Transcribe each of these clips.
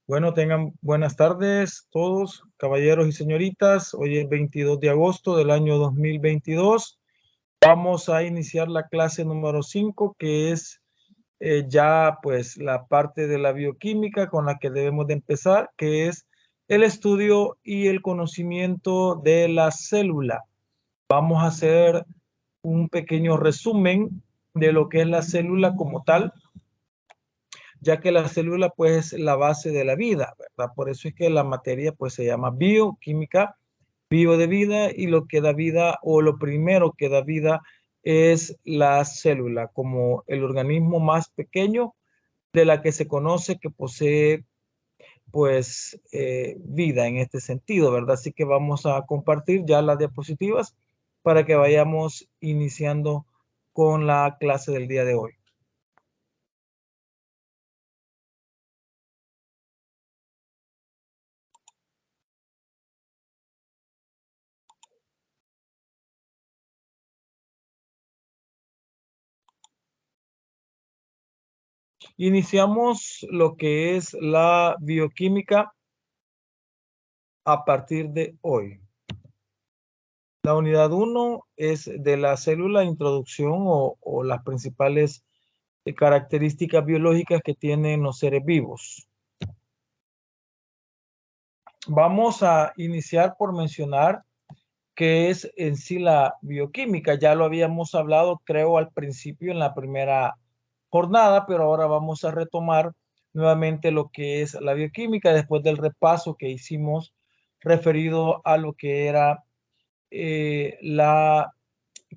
Bueno, tengan buenas tardes todos, caballeros y señoritas. Hoy es 22 de agosto del año 2022. Vamos a iniciar la clase número 5, que es ya pues la parte de la bioquímica con la que debemos de empezar, que es el estudio y el conocimiento de la célula. Vamos a hacer un pequeño resumen de lo que es la célula como tal, ya que la célula pues es la base de la vida, ¿verdad? Por eso es que la materia pues se llama bioquímica, bio de vida, y lo que da vida o lo primero que da vida es la célula como el organismo más pequeño de la que se conoce que posee pues vida en este sentido, ¿verdad? Así que vamos a compartir ya las diapositivas para que vayamos iniciando con la clase del día de hoy. Iniciamos lo que es la bioquímica a partir de hoy. La unidad 1 es de la célula, introducción o las principales características biológicas que tienen los seres vivos. Vamos a iniciar por mencionar qué es en sí la bioquímica. Ya lo habíamos hablado, creo, al principio en la primera jornada, pero ahora vamos a retomar nuevamente lo que es la bioquímica después del repaso que hicimos referido a lo que era la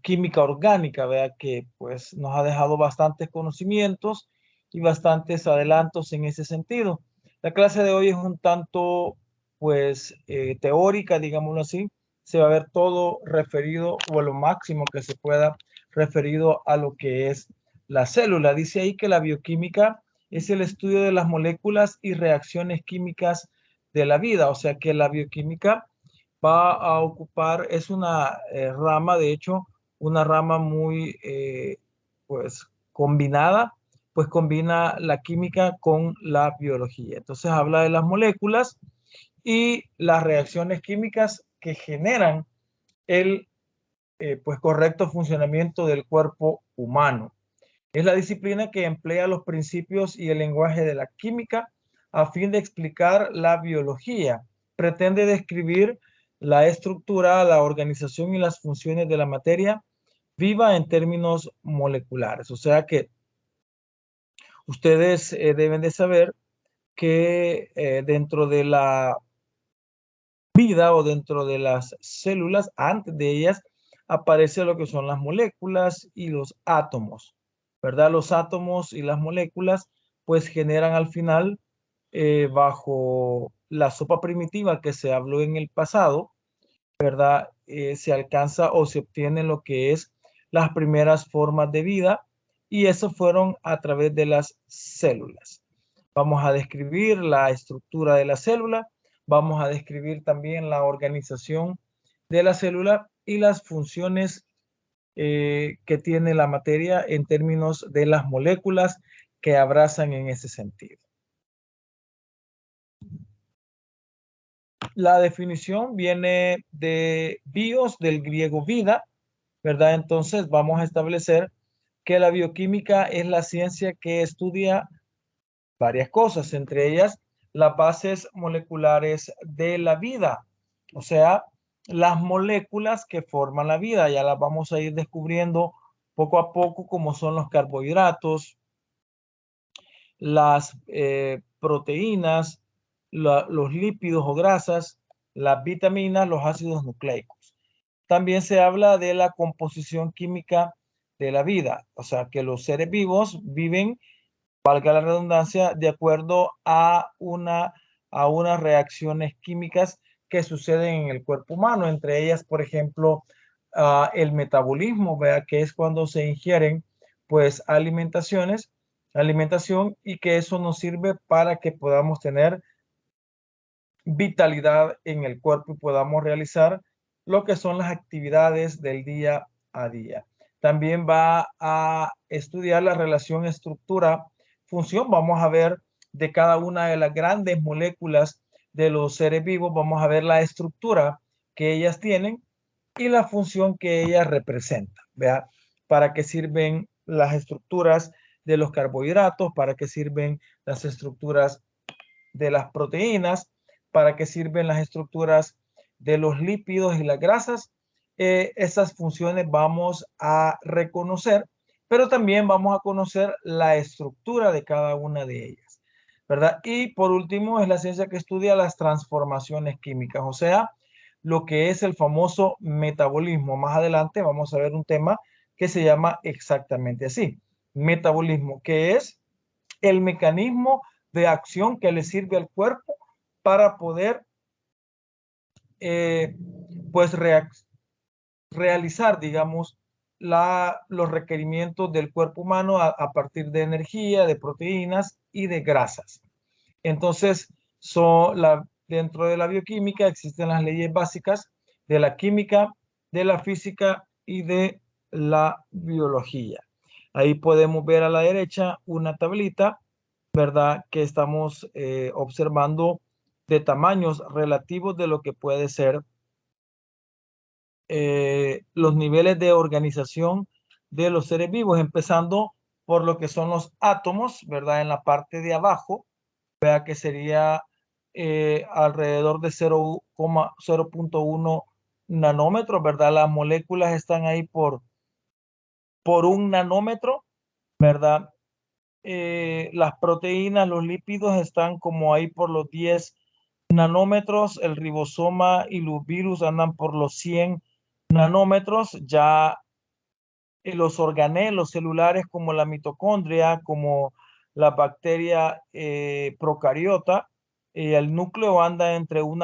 química orgánica, vea que pues nos ha dejado bastantes conocimientos y bastantes adelantos en ese sentido. La clase de hoy es un tanto pues teórica, digámoslo así. Se va a ver todo referido o a lo máximo que se pueda referido a lo que es la célula. Dice ahí que la bioquímica es el estudio de las moléculas y reacciones químicas de la vida, o sea que la bioquímica va a ocupar, es una rama, de hecho, una rama muy, pues, combinada, pues combina la química con la biología. Entonces habla de las moléculas y las reacciones químicas que generan el, pues, correcto funcionamiento del cuerpo humano. Es la disciplina que emplea los principios y el lenguaje de la química a fin de explicar la biología. Pretende describir la estructura, la organización y las funciones de la materia viva en términos moleculares. O sea que ustedes deben de saber que dentro de la vida o dentro de las células, antes de ellas, aparece lo que son las moléculas y los átomos, ¿verdad? Los átomos y las moléculas pues generan al final, bajo la sopa primitiva que se habló en el pasado, ¿verdad? Se alcanza o se obtiene lo que es las primeras formas de vida, y eso fueron a través de las células. Vamos a describir la estructura de la célula, vamos a describir también la organización de la célula y las funciones que tiene la materia en términos de las moléculas que abrazan en ese sentido. La definición viene de bios, del griego vida, ¿verdad? Entonces vamos a establecer que la bioquímica es la ciencia que estudia varias cosas, entre ellas las bases moleculares de la vida, o sea, las moléculas que forman la vida. Ya las vamos a ir descubriendo poco a poco, como son los carbohidratos, las proteínas, los lípidos o grasas, las vitaminas, los ácidos nucleicos. También se habla de la composición química de la vida, o sea, que los seres vivos viven, valga la redundancia, de acuerdo a unas reacciones químicas que suceden en el cuerpo humano, entre ellas, por ejemplo, el metabolismo, ¿vea? Que es cuando se ingieren, pues, alimentación, y que eso nos sirve para que podamos tener vitalidad en el cuerpo y podamos realizar lo que son las actividades del día a día. También va a estudiar la relación estructura-función. Vamos a ver de cada una de las grandes moléculas de los seres vivos. Vamos a ver la estructura que ellas tienen y la función que ellas representan. ¿Vea? Para qué sirven las estructuras de los carbohidratos, para qué sirven las estructuras de las proteínas, para qué sirven las estructuras de los lípidos y las grasas. Esas funciones vamos a reconocer, pero también vamos a conocer la estructura de cada una de ellas, ¿verdad? Y por último es la ciencia que estudia las transformaciones químicas, o sea, lo que es el famoso metabolismo. Más adelante vamos a ver un tema que se llama exactamente así, metabolismo, que es el mecanismo de acción que le sirve al cuerpo para poder eh, pues realizar, digamos, los requerimientos del cuerpo humano a partir de energía, de proteínas y de grasas. Entonces, dentro de la bioquímica existen las leyes básicas de la química, de la física y de la biología. Ahí podemos ver a la derecha una tablita, ¿verdad? Que estamos observando de tamaños relativos de lo que puede ser los niveles de organización de los seres vivos, empezando por lo que son los átomos, ¿verdad? En la parte de abajo, vea que sería alrededor de 0,1 nanómetros, ¿verdad? Las moléculas están ahí por 1 nanómetro, ¿verdad? Las proteínas, los lípidos están como ahí por los 10 nanómetros, el ribosoma y los virus andan por los 100 nanómetros, ya los organelos celulares como la mitocondria, como la bacteria procariota, el núcleo anda entre un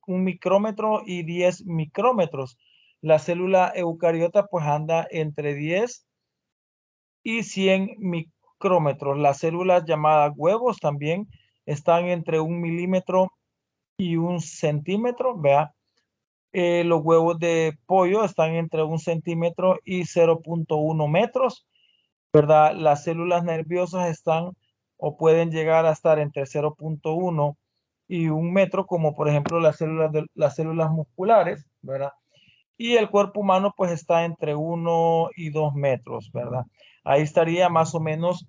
micrómetro y 10 micrómetros. La célula eucariota pues anda entre 10 y 100 micrómetros. Las células llamadas huevos también están entre 1 milímetro y 1 centímetro. Vea, los huevos de pollo están entre 1 centímetro y 0,1 metros, ¿verdad? Las células nerviosas están o pueden llegar a estar entre 0,1 y 1 metro, como por ejemplo las células musculares, ¿verdad? Y el cuerpo humano pues está entre 1 y 2 metros, ¿verdad? Ahí estaría más o menos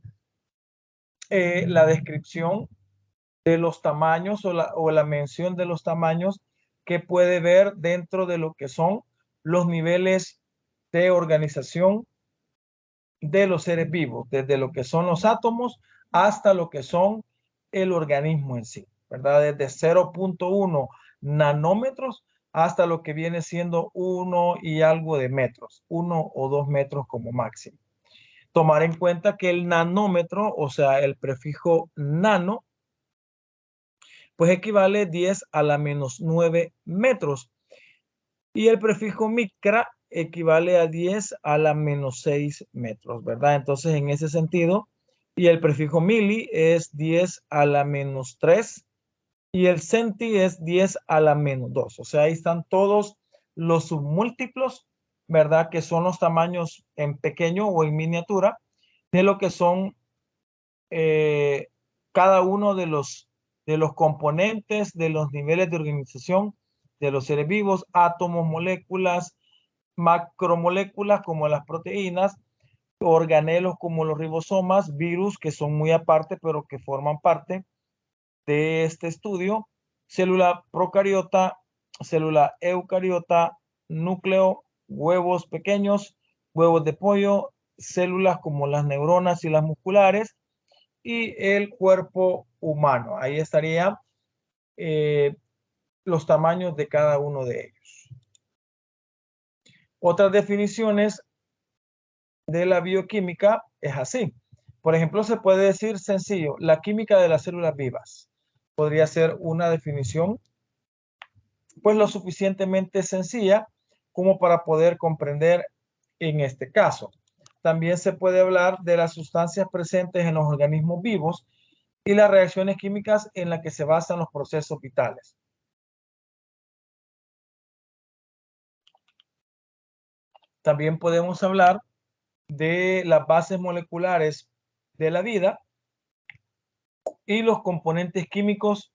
la descripción de los tamaños o la mención de los tamaños que puede ver dentro de lo que son los niveles de organización de los seres vivos, desde lo que son los átomos hasta lo que son el organismo en sí, ¿verdad? Desde 0,1 nanómetros hasta lo que viene siendo 1 y algo de metros, 1 o 2 metros como máximo. Tomar en cuenta que el nanómetro, o sea, el prefijo nano, pues equivale 10 a la menos 9 metros. Y el prefijo micra equivale a 10 a la menos 6 metros, ¿verdad? Entonces, en ese sentido, y el prefijo mili es 10 a la menos 3 y el centi es 10 a la menos 2. O sea, ahí están todos los submúltiplos, ¿verdad? Que son los tamaños en pequeño o en miniatura de lo que son cada uno de los componentes, de los niveles de organización de los seres vivos, átomos, moléculas, macromoléculas como las proteínas, organelos como los ribosomas, virus que son muy aparte pero que forman parte de este estudio, célula procariota, célula eucariota, núcleo, huevos pequeños, huevos de pollo, células como las neuronas y las musculares y el cuerpo humano. Ahí estarían los tamaños de cada uno de ellos. Otras definiciones de la bioquímica es así. Por ejemplo, se puede decir sencillo, la química de las células vivas. Podría ser una definición, pues lo suficientemente sencilla como para poder comprender en este caso. También se puede hablar de las sustancias presentes en los organismos vivos y las reacciones químicas en las que se basan los procesos vitales. También podemos hablar de las bases moleculares de la vida y los componentes químicos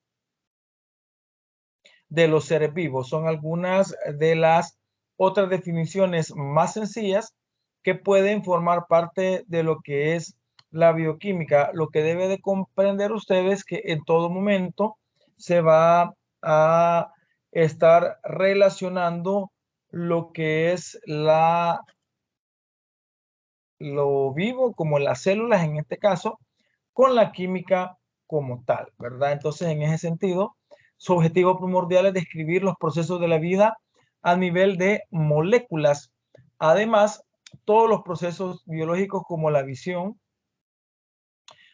de los seres vivos. Son algunas de las otras definiciones más sencillas que pueden formar parte de lo que es la bioquímica. Lo que debe de comprender ustedes que en todo momento se va a estar relacionando lo que es lo vivo, como las células en este caso, con la química como tal, ¿verdad? Entonces, en ese sentido, su objetivo primordial es describir los procesos de la vida a nivel de moléculas. Además, todos los procesos biológicos como la visión,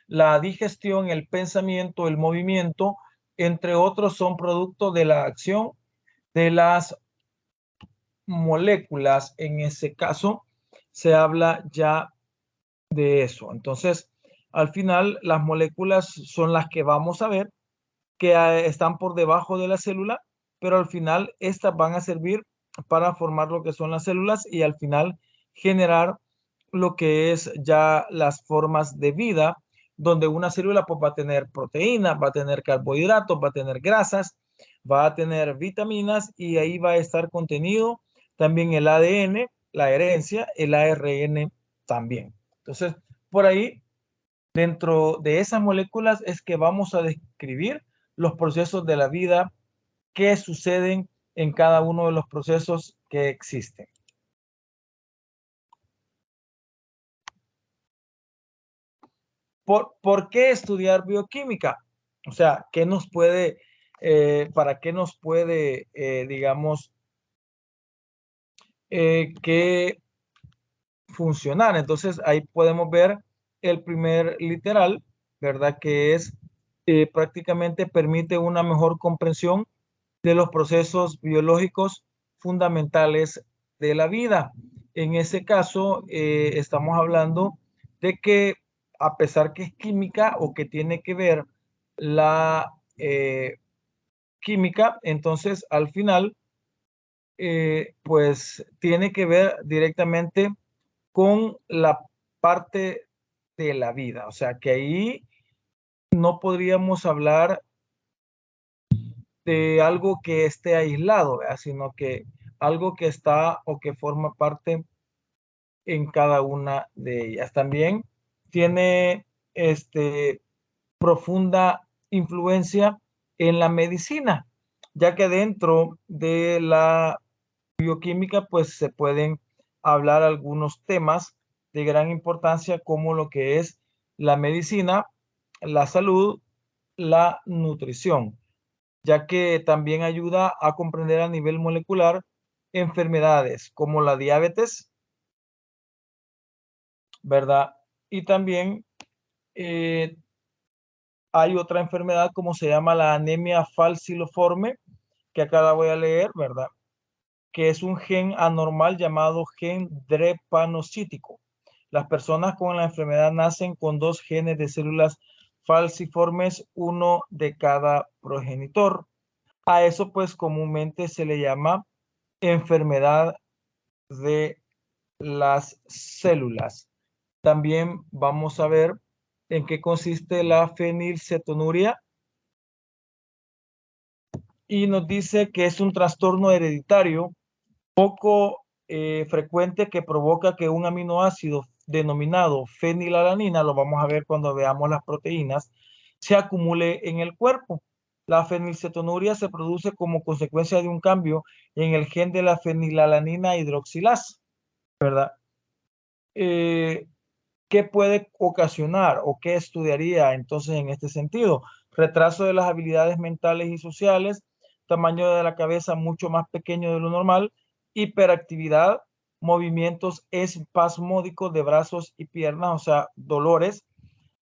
la digestión, el pensamiento, el movimiento, entre otros, son producto de la acción de las moléculas. En ese caso, se habla ya de eso. Entonces, al final, las moléculas son las que vamos a ver que están por debajo de la célula, pero al final estas van a servir para formar lo que son las células y al final generar lo que es ya las formas de vida, donde una célula pues, va a tener proteínas, va a tener carbohidratos, va a tener grasas, va a tener vitaminas y ahí va a estar contenido también el ADN, la herencia, el ARN también. Entonces, por ahí, dentro de esas moléculas es que vamos a describir los procesos de la vida que suceden en cada uno de los procesos que existen. ¿Por qué estudiar bioquímica? O sea, ¿qué nos puede, para qué nos puede, digamos, que funcionar? Entonces, ahí podemos ver el primer literal, ¿verdad? Que es prácticamente permite una mejor comprensión de los procesos biológicos fundamentales de la vida. En ese caso, estamos hablando de que a pesar que es química o que tiene que ver la química, entonces al final, pues tiene que ver directamente con la parte de la vida. O sea que ahí no podríamos hablar de algo que esté aislado, ¿verdad? Sino que algo que está o que forma parte en cada una de ellas. También tiene profunda influencia en la medicina, ya que dentro de la bioquímica pues se pueden hablar algunos temas de gran importancia como lo que es la medicina, la salud, la nutrición, ya que también ayuda a comprender a nivel molecular enfermedades como la diabetes, ¿verdad? Y también eh, hay otra enfermedad como se llama la anemia falciforme, que acá la voy a leer, ¿verdad? Que es un gen anormal llamado gen drepanocítico. Las personas con la enfermedad nacen con dos genes de células falciformes, uno de cada progenitor. A eso pues comúnmente se le llama enfermedad de las células. También vamos a ver en qué consiste la fenilcetonuria y nos dice que es un trastorno hereditario poco frecuente que provoca que un aminoácido denominado fenilalanina, lo vamos a ver cuando veamos las proteínas, se acumule en el cuerpo. La fenilcetonuria se produce como consecuencia de un cambio en el gen de la fenilalanina hidroxilasa, ¿verdad? ¿Qué puede ocasionar o qué estudiaría entonces en este sentido? Retraso de las habilidades mentales y sociales, tamaño de la cabeza mucho más pequeño de lo normal, hiperactividad, movimientos espasmódicos de brazos y piernas, o sea, dolores,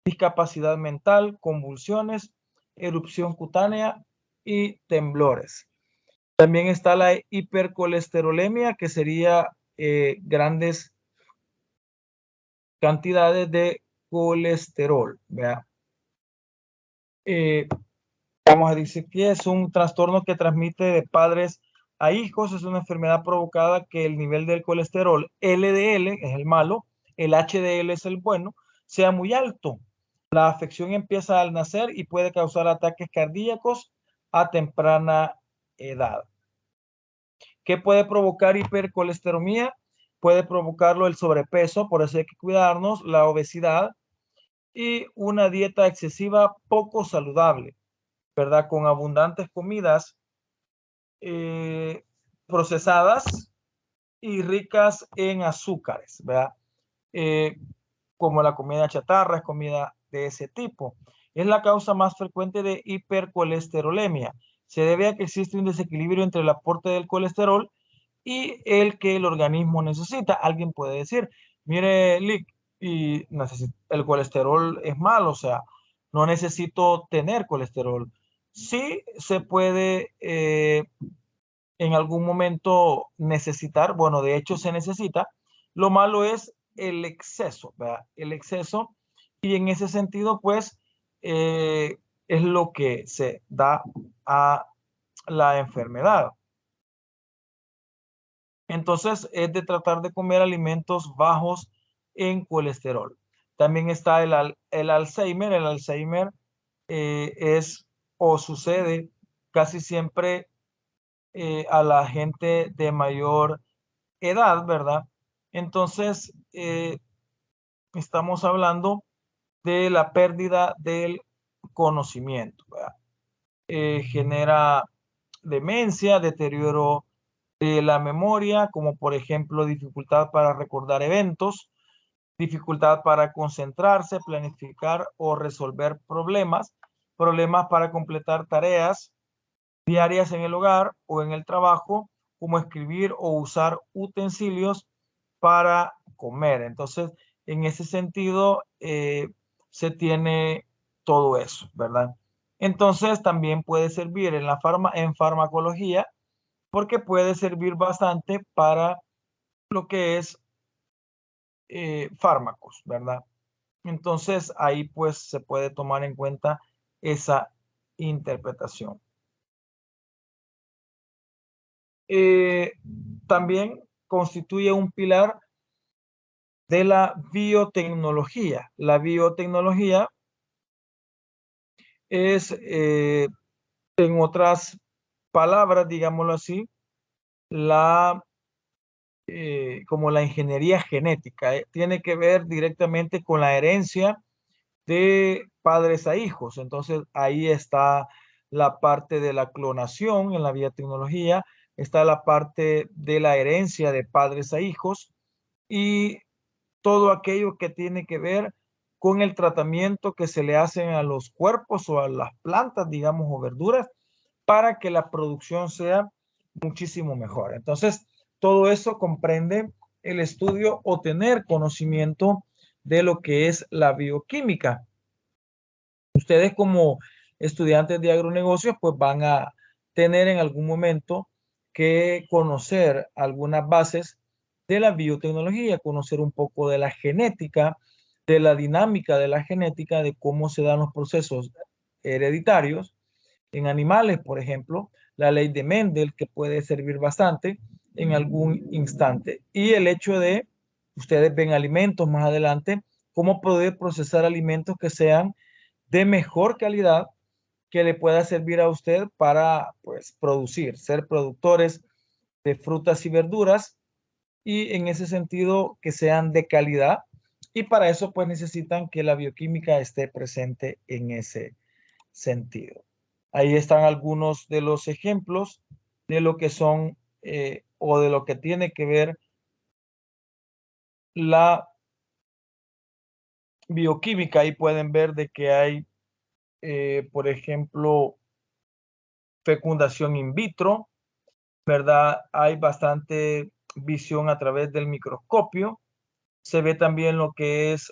discapacidad mental, convulsiones, erupción cutánea y temblores. También está la hipercolesterolemia, que sería grandes cantidades de colesterol, ¿vea? Vamos a decir que es un trastorno que transmite de padres a hijos, es una enfermedad provocada que el nivel del colesterol LDL es el malo, el HDL es el bueno, sea muy alto. La afección empieza al nacer y puede causar ataques cardíacos a temprana edad. ¿Qué puede provocar hipercolesterolemia? Puede provocarlo el sobrepeso, por eso hay que cuidarnos, la obesidad y una dieta excesiva poco saludable, ¿verdad? Con abundantes comidas procesadas y ricas en azúcares, ¿verdad? Eh, como la comida chatarra, es comida de ese tipo. Es la causa más frecuente de hipercolesterolemia. Se debe a que existe un desequilibrio entre el aporte del colesterol y el que el organismo necesita. Alguien puede decir, mire, Lick, y el colesterol es malo, o sea, no necesito tener colesterol. Sí se puede en algún momento necesitar, bueno, de hecho se necesita. Lo malo es el exceso, ¿verdad? El exceso, y en ese sentido, pues, es lo que se da a la enfermedad. Entonces, es de tratar de comer alimentos bajos en colesterol. También está el Alzheimer. El Alzheimer es o sucede casi siempre a la gente de mayor edad, ¿verdad? Entonces, estamos hablando de la pérdida del conocimiento, ¿verdad? Genera demencia, deterioro de la memoria, como por ejemplo dificultad para recordar eventos, dificultad para concentrarse, planificar o resolver problemas, problemas para completar tareas diarias en el hogar o en el trabajo, como escribir o usar utensilios para comer. Entonces, en ese sentido, se tiene todo eso, ¿verdad? Entonces, también puede servir en farmacología, porque puede servir bastante para lo que es fármacos, ¿verdad? Entonces, ahí pues se puede tomar en cuenta esa interpretación. Eh, También constituye un pilar de la biotecnología. La biotecnología es, en otras palabras, digámoslo así, la, como la ingeniería genética. Tiene que ver directamente con la herencia de padres a hijos. Entonces, ahí está la parte de la clonación en la biotecnología, está la parte de la herencia de padres a hijos y todo aquello que tiene que ver con el tratamiento que se le hacen a los cuerpos o a las plantas, digamos, o verduras, para que la producción sea muchísimo mejor. Entonces, todo eso comprende el estudio o tener conocimiento de lo que es la bioquímica. Ustedes como estudiantes de agronegocios, pues van a tener en algún momento que conocer algunas bases de la biotecnología, conocer un poco de la genética, de la dinámica de la genética, de cómo se dan los procesos hereditarios en animales, por ejemplo, la ley de Mendel, que puede servir bastante en algún instante. Y el hecho de, ustedes ven alimentos más adelante, cómo poder procesar alimentos que sean de mejor calidad, que le pueda servir a usted para, pues, producir, ser productores de frutas y verduras, y en ese sentido que sean de calidad, y para eso pues necesitan que la bioquímica esté presente en ese sentido. Ahí están algunos de los ejemplos de lo que son o de lo que tiene que ver la bioquímica. Ahí pueden ver de que hay, por ejemplo, fecundación in vitro, ¿verdad? Hay bastante visión a través del microscopio. Se ve también lo que es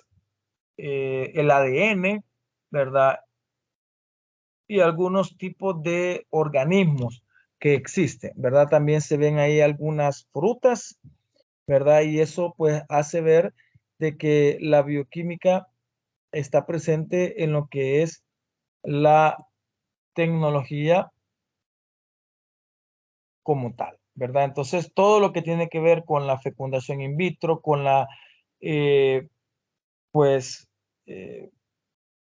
el ADN, ¿verdad? Y algunos tipos de organismos que existen, ¿verdad? También se ven ahí algunas frutas, ¿verdad? Y eso pues hace ver de que la bioquímica está presente en lo que es la tecnología como tal, ¿verdad? Entonces, todo lo que tiene que ver con la fecundación in vitro, con la, pues, eh,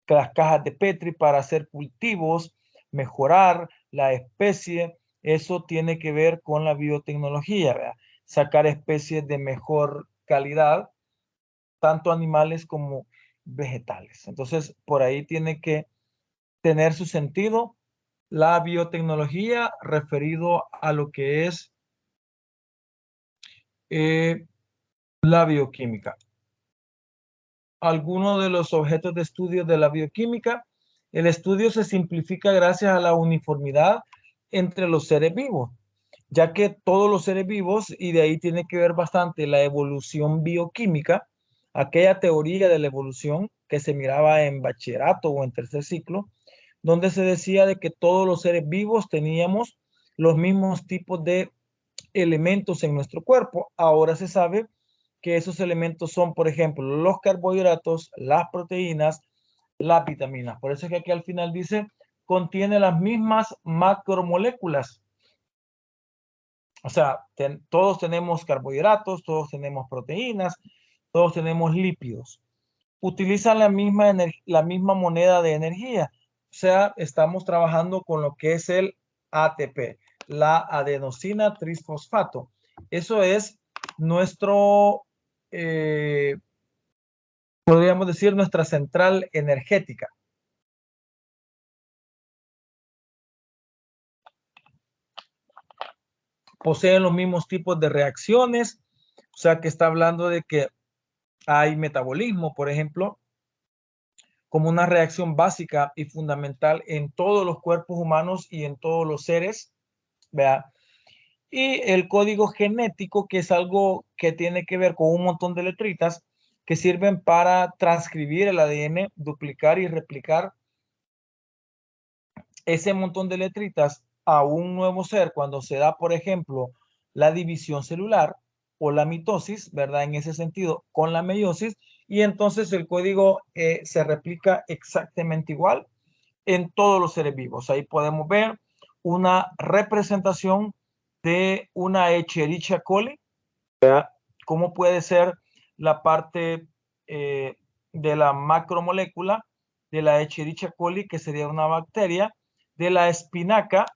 las cajas de Petri para hacer cultivos, mejorar la especie. Eso tiene que ver con la biotecnología, ¿verdad? Sacar especies de mejor calidad, tanto animales como vegetales. Entonces, por ahí tiene que tener su sentido la biotecnología referido a lo que es eh, la bioquímica. Algunos de los objetos de estudio de la bioquímica. El estudio se simplifica gracias a la uniformidad entre los seres vivos, ya que todos los seres vivos, y de ahí tiene que ver bastante la evolución bioquímica, aquella teoría de la evolución que se miraba en bachillerato o en tercer ciclo, donde se decía de que todos los seres vivos teníamos los mismos tipos de elementos en nuestro cuerpo. Ahora se sabe que esos elementos son, por ejemplo, los carbohidratos, las proteínas, las vitaminas. Por eso es que aquí al final dice, contiene las mismas macromoléculas. O sea, todos tenemos carbohidratos, todos tenemos proteínas, todos tenemos lípidos. Utilizan la misma moneda de energía. O sea, estamos trabajando con lo que es el ATP, la adenosina trisfosfato. Eso es nuestro, podríamos decir, nuestra central energética. Poseen los mismos tipos de reacciones, o sea que está hablando de que hay metabolismo, por ejemplo, como una reacción básica y fundamental en todos los cuerpos humanos y en todos los seres, ¿vea? Y el código genético, que es algo que tiene que ver con un montón de letritas que sirven para transcribir el ADN, duplicar y replicar ese montón de letritas a un nuevo ser cuando se da, por ejemplo, la división celular o la mitosis, ¿verdad? En ese sentido, con la meiosis, y entonces el código se replica exactamente igual en todos los seres vivos. Ahí podemos ver una representación de una Escherichia coli, ¿verdad? Cómo puede ser la parte de la macromolécula de la Escherichia coli, que sería una bacteria, de la espinaca,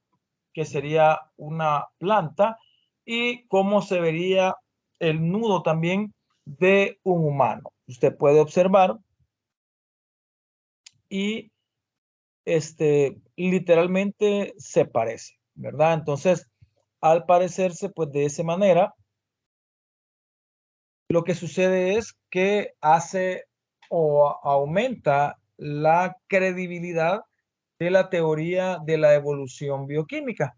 que sería una planta, y cómo se vería el nudo también de un humano. Usted puede observar y literalmente se parece, ¿verdad? Entonces, al parecerse, pues de esa manera, lo que sucede es que hace o aumenta la credibilidad de la teoría de la evolución bioquímica.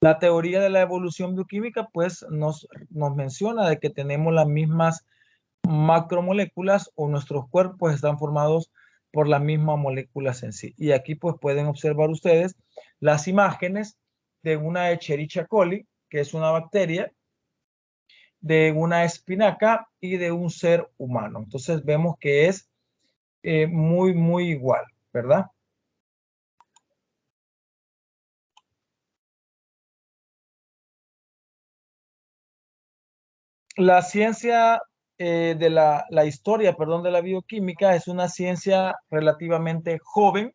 La teoría de la evolución bioquímica, pues, nos menciona de que tenemos las mismas macromoléculas o nuestros cuerpos están formados por las mismas moléculas en sí. Y aquí pues pueden observar ustedes las imágenes de una Escherichia coli, que es una bacteria, de una espinaca y de un ser humano. Entonces vemos que es muy, muy igual, ¿verdad? La ciencia la historia, perdón, de la bioquímica es una ciencia relativamente joven.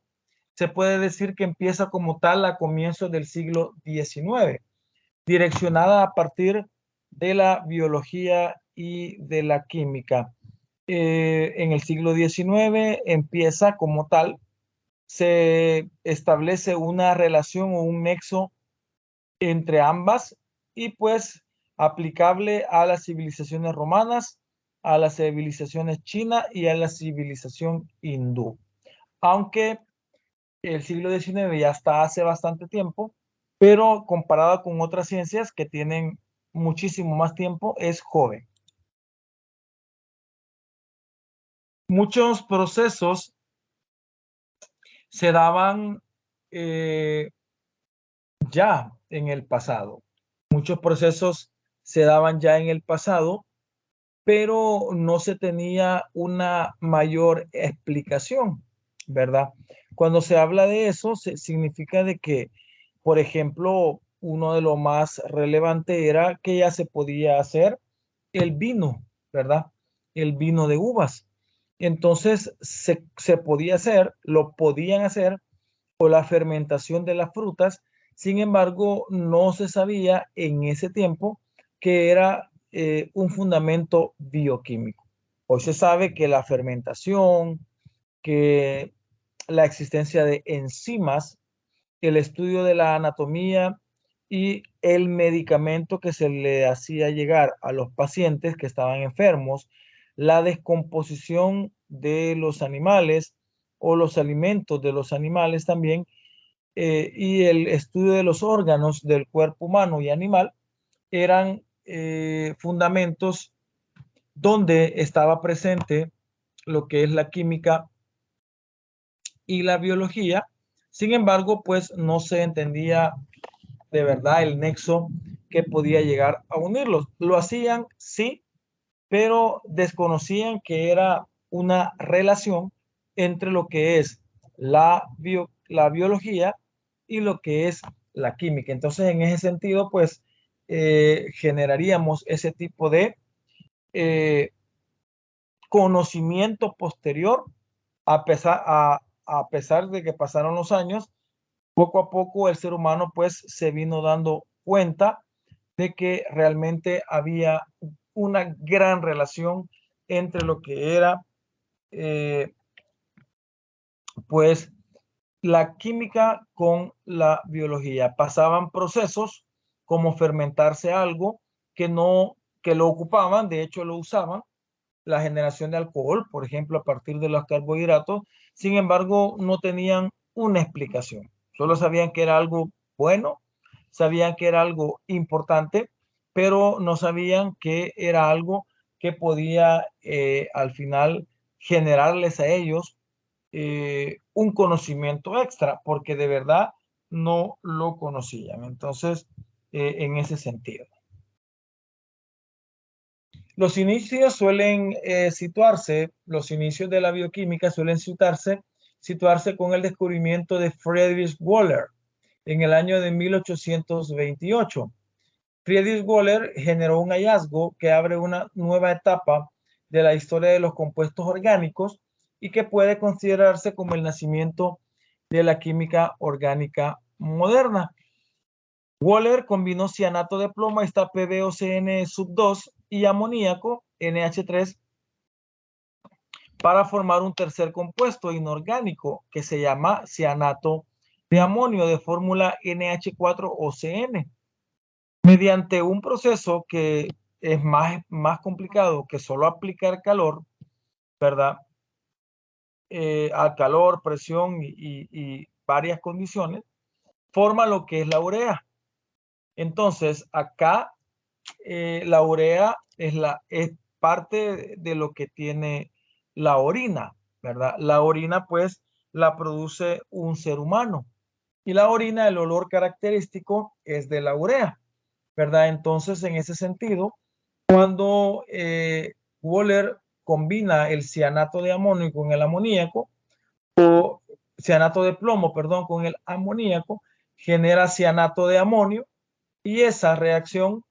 Se puede decir que empieza como tal a comienzos del siglo XIX, direccionada a partir de la biología y de la química. En el siglo XIX empieza como tal, se establece una relación o un nexo entre ambas y pues aplicable a las civilizaciones romanas, a las civilizaciones china y a la civilización hindú. Aunque el siglo XIX ya está hace bastante tiempo, pero comparado con otras ciencias que tienen muchísimo más tiempo, es joven. Muchos procesos se daban ya en el pasado. Muchos procesos se daban ya en el pasado, pero no se tenía una mayor explicación, ¿verdad? Cuando se habla de eso, significa de que, por ejemplo, uno de los más relevantes era que ya se podía hacer el vino, ¿verdad? El vino de uvas. Entonces se podía hacer, lo podían hacer, o la fermentación de las frutas. Sin embargo, no se sabía en ese tiempo que era un fundamento bioquímico. Hoy se sabe que la fermentación, que la existencia de enzimas, el estudio de la anatomía y el medicamento que se le hacía llegar a los pacientes que estaban enfermos, la descomposición de los animales o los alimentos de los animales también, y el estudio de los órganos del cuerpo humano y animal eran fundamentos donde estaba presente lo que es la química y la biología. Sin embargo, pues no se entendía de verdad el nexo que podía llegar a unirlos. Lo hacían, sí, pero desconocían que era una relación entre lo que es la biología y lo que es la química. Entonces, en ese sentido, pues generaríamos ese tipo de eh, conocimiento posterior a pesar de que pasaron los años. Poco a poco el ser humano pues se vino dando cuenta de que realmente había una gran relación entre lo que era eh, pues la química con la biología. Pasaban procesos como fermentarse algo que no, que lo ocupaban, de hecho lo usaban, la generación de alcohol, por ejemplo, a partir de los carbohidratos. Sin embargo, no tenían una explicación. Solo sabían que era algo bueno, sabían que era algo importante, pero no sabían que era algo que podía al final generarles a ellos un conocimiento extra, porque de verdad no lo conocían. Entonces, en ese sentido. Los inicios suelen situarse, los inicios de la bioquímica suelen situarse con el descubrimiento de Friedrich Wöhler en el año de 1828. Friedrich Wöhler generó un hallazgo que abre una nueva etapa de la historia de los compuestos orgánicos y que puede considerarse como el nacimiento de la química orgánica moderna. Wöhler combinó cianato de plomo, esta PbOCN sub 2 y amoníaco NH3 para formar un tercer compuesto inorgánico que se llama cianato de amonio de fórmula NH4OCN. Mediante un proceso que es más complicado que solo aplicar calor, ¿verdad? Al calor, presión y varias condiciones, forma lo que es la urea. Entonces, acá la urea es parte de lo que tiene la orina, ¿verdad? La orina, pues, la produce un ser humano. Y la orina, el olor característico es de la urea, ¿verdad? Entonces, en ese sentido, cuando Wöhler combina el cianato de amonio con el amoníaco, o cianato de plomo, perdón, con el amoníaco, genera cianato de amonio y esa reacción,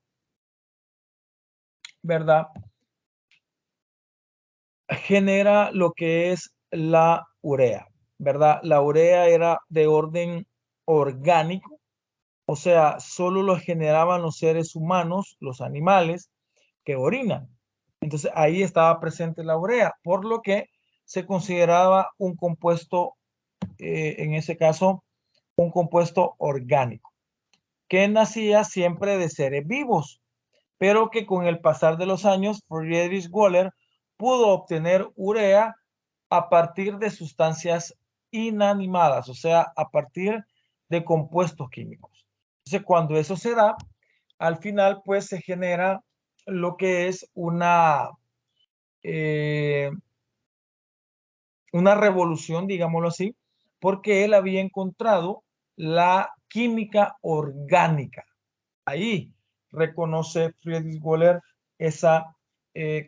¿verdad? Genera lo que es la urea, ¿verdad? La urea era de orden orgánico, o sea, solo lo generaban los seres humanos, los animales que orinan. Entonces ahí estaba presente la urea, por lo que se consideraba un compuesto, en ese caso, un compuesto orgánico, que nacía siempre de seres vivos, pero que con el pasar de los años, Friedrich Wöhler pudo obtener urea a partir de sustancias inanimadas, o sea, a partir de compuestos químicos. Entonces, cuando eso se da, al final, pues se genera lo que es eh, una revolución, digámoslo así, porque él había encontrado la química orgánica. Ahí reconoce Friedrich Wöhler esa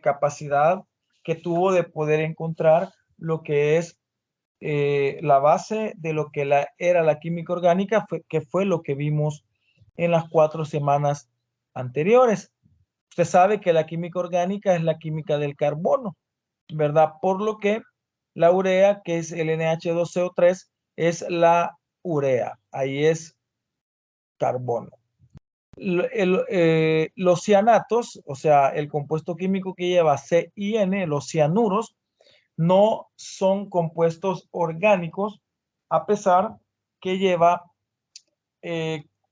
capacidad que tuvo de poder encontrar lo que es la base de lo que era la química orgánica, que fue lo que vimos en las 4 semanas anteriores. Usted sabe que la química orgánica es la química del carbono, ¿verdad? Por lo que la urea, que es el NH2CO3, es la urea. Ahí es carbono. Los cianatos, o sea, el compuesto químico que lleva CIN, los cianuros, no son compuestos orgánicos, a pesar que lleva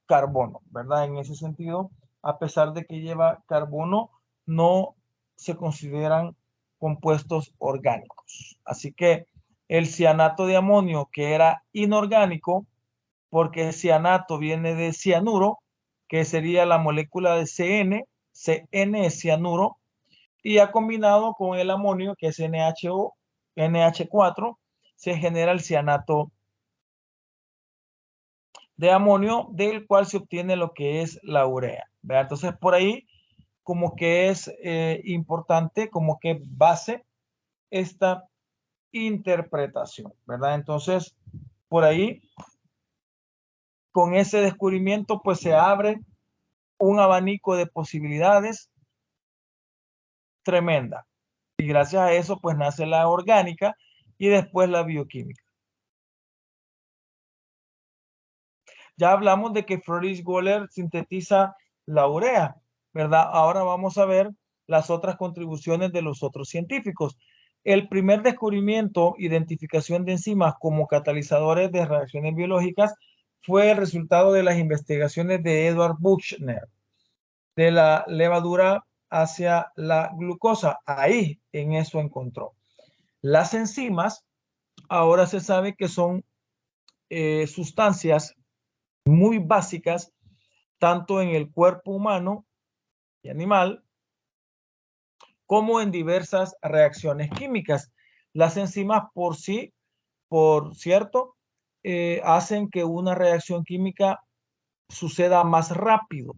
carbono, ¿verdad? En ese sentido, a pesar de que lleva carbono, no se consideran compuestos orgánicos. Así que el cianato de amonio, que era inorgánico, porque cianato viene de cianuro, que sería la molécula de CN es cianuro, y ha combinado con el amonio, que es NHO, NH4, se genera el cianato de amonio, del cual se obtiene lo que es la urea, ¿verdad? Entonces, por ahí como que es importante, como que base esta interpretación, ¿verdad? Entonces, por ahí, con ese descubrimiento, pues se abre un abanico de posibilidades tremenda. Y gracias a eso, pues nace la orgánica y después la bioquímica. Ya hablamos de que Friedrich Wöhler sintetiza la urea, ¿verdad? Ahora vamos a ver las otras contribuciones de los otros científicos. El primer descubrimiento, identificación de enzimas como catalizadores de reacciones biológicas, fue el resultado de las investigaciones de Edward Buchner, de la levadura hacia la glucosa. Ahí en eso encontró. Las enzimas ahora se sabe que son sustancias muy básicas tanto en el cuerpo humano y animal como en diversas reacciones químicas. Las enzimas por sí, por cierto, hacen que una reacción química suceda más rápido.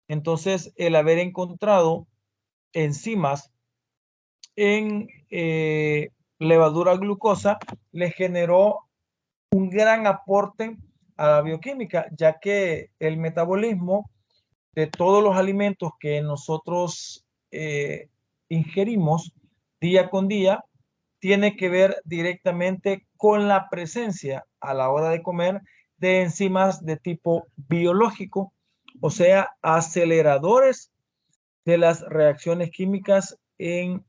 Entonces, el haber encontrado enzimas en levadura glucosa le generó un gran aporte a la bioquímica, ya que el metabolismo de todos los alimentos que nosotros ingerimos día con día tiene que ver directamente con la presencia a la hora de comer de enzimas de tipo biológico, o sea, aceleradores de las reacciones químicas en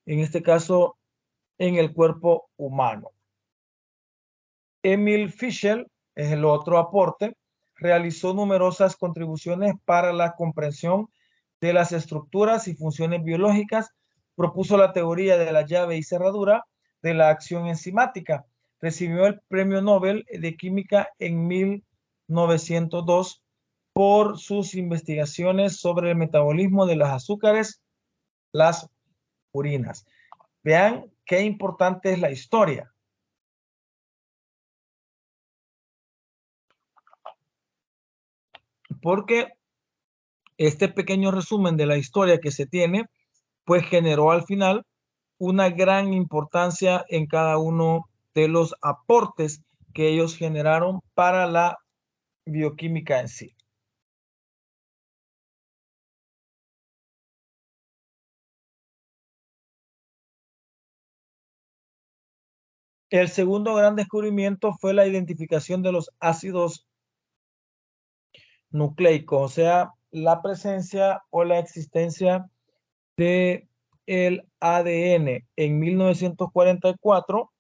este caso, en el cuerpo humano. Emil Fischel es el otro aporte. Realizó numerosas contribuciones para la comprensión de las estructuras y funciones biológicas. Propuso la teoría de la llave y cerradura de la acción enzimática. Recibió el Premio Nobel de Química en 1902 por sus investigaciones sobre el metabolismo de los azúcares, las purinas. Vean qué importante es la historia. Porque este pequeño resumen de la historia que se tiene, pues generó al final una gran importancia en cada uno de los aportes que ellos generaron para la bioquímica en sí. El segundo gran descubrimiento fue la identificación de los ácidos nucleicos, o sea, la presencia o la existencia de el ADN. En 1944,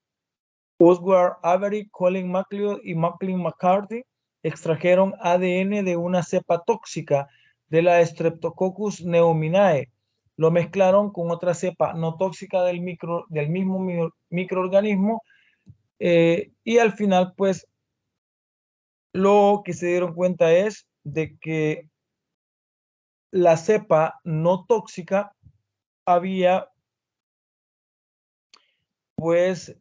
Oswald Avery, Colin MacLeod y Maclean McCarthy extrajeron ADN de una cepa tóxica de la Streptococcus pneumoniae. Lo mezclaron con otra cepa no tóxica del mismo microorganismo y al final, pues, lo que se dieron cuenta es de que la cepa no tóxica había, pues,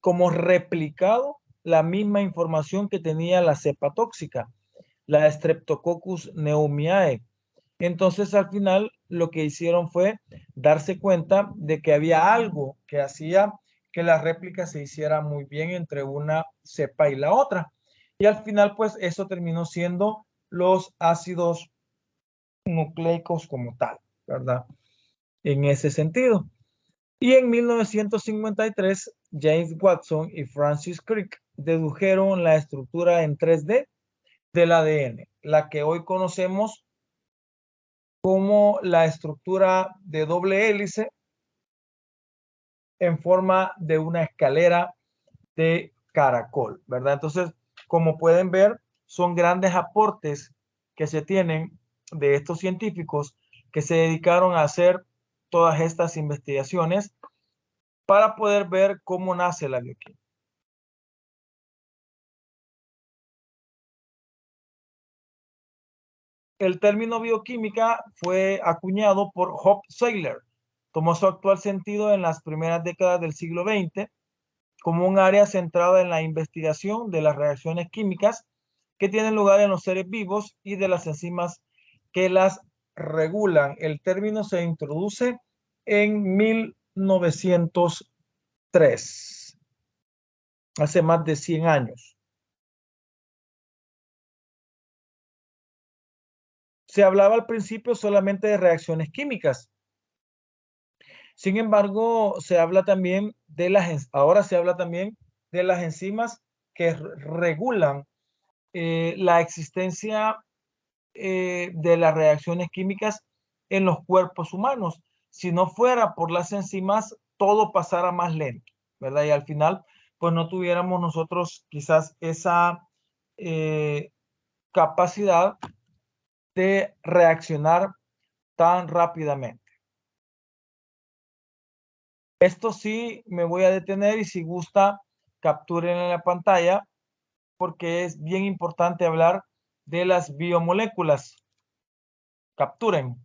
como replicado la misma información que tenía la cepa tóxica, la Streptococcus pneumoniae. Entonces, al final, lo que hicieron fue darse cuenta de que había algo que hacía que la réplica se hiciera muy bien entre una cepa y la otra. Y al final, pues, eso terminó siendo los ácidos nucleicos como tal, ¿verdad? en ese sentido. Y en 1953, James Watson y Francis Crick dedujeron la estructura en 3D del ADN, la que hoy conocemos como la estructura de doble hélice en forma de una escalera de caracol, ¿verdad? Entonces, como pueden ver, son grandes aportes que se tienen de estos científicos que se dedicaron a hacer todas estas investigaciones para poder ver cómo nace la bioquímica. El término bioquímica fue acuñado por Hope Seyler. Tomó su actual sentido en las primeras décadas del siglo XX como un área centrada en la investigación de las reacciones químicas que tienen lugar en los seres vivos y de las enzimas que las regulan. El término se introduce en 1903, hace más de 100 años. Se hablaba al principio solamente de reacciones químicas. Sin embargo, ahora se habla también de las enzimas que regulan la existencia de las reacciones químicas en los cuerpos humanos. Si no fuera por las enzimas, todo pasara más lento, ¿verdad? Y al final, pues no tuviéramos nosotros quizás esa eh, capacidad de reaccionar tan rápidamente. Esto sí me voy a detener y si gusta, capturen en la pantalla porque es bien importante hablar de las biomoléculas. Capturen.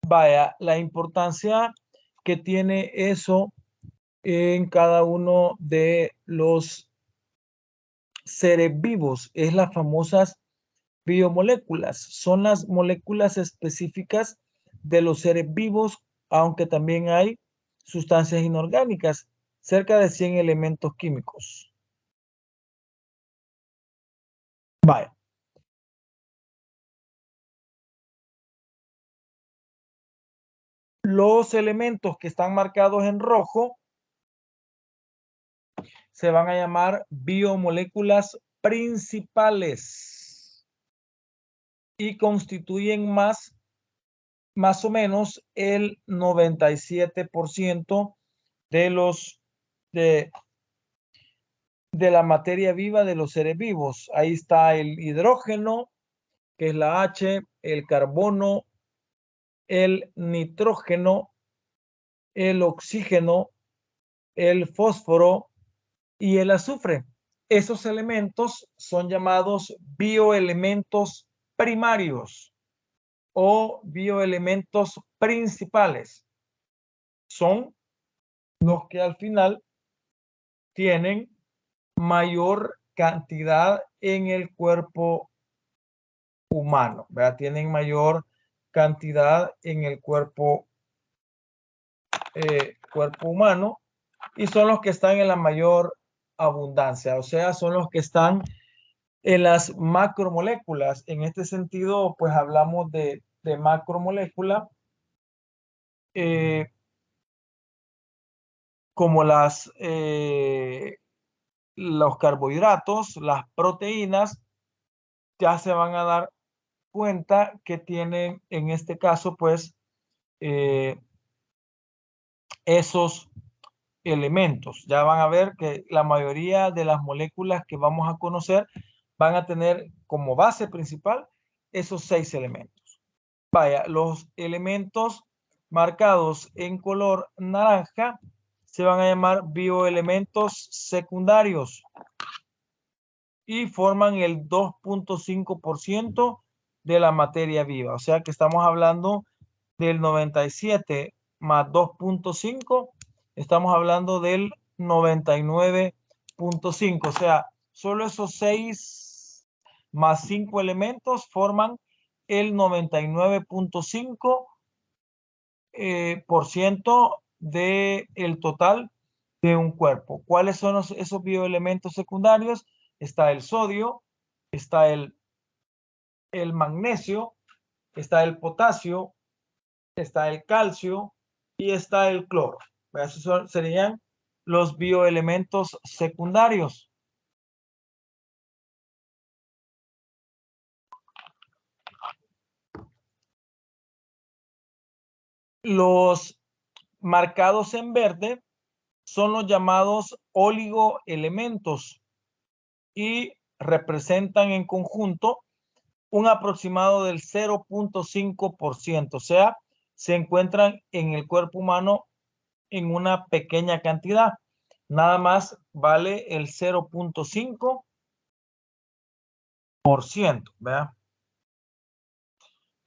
Vaya, la importancia que tiene eso en cada uno de los seres vivos es las famosas biomoléculas. Son las moléculas específicas de los seres vivos, aunque también hay sustancias inorgánicas, cerca de 100 elementos químicos. Vaya, los elementos que están marcados en rojo se van a llamar biomoléculas principales y constituyen más o menos el 97% de los de, de la materia viva de los seres vivos. Ahí está el hidrógeno, que es la H, el carbono, el nitrógeno, el oxígeno, el fósforo y el azufre. Esos elementos son llamados bioelementos primarios o bioelementos principales. Son los que al final tienen mayor cantidad en el cuerpo humano, ¿verdad? Tienen mayor cantidad en el cuerpo humano y son los que están en la mayor abundancia, o sea, son los que están en las macromoléculas. En este sentido, pues hablamos de macromolécula como los carbohidratos, las proteínas, ya se van a dar cuenta que tienen en este caso, pues, esos elementos. Ya van a ver que la mayoría de las moléculas que vamos a conocer van a tener como base principal esos 6 elementos. Vaya, los elementos marcados en color naranja se van a llamar bioelementos secundarios y forman el 2.5% de la materia viva. O sea que estamos hablando del 97 más 2.5, estamos hablando del 99.5. O sea, solo esos 6 más 5 elementos forman el 99.5% del total de un cuerpo. ¿Cuáles son esos bioelementos secundarios? Está el sodio, está el magnesio, está el potasio, está el calcio y está el cloro. Esos serían los bioelementos secundarios. Los marcados en verde son los llamados oligoelementos y representan en conjunto un aproximado del 0.5%. O sea, se encuentran en el cuerpo humano en una pequeña cantidad. Nada más vale el 0.5%, ¿verdad?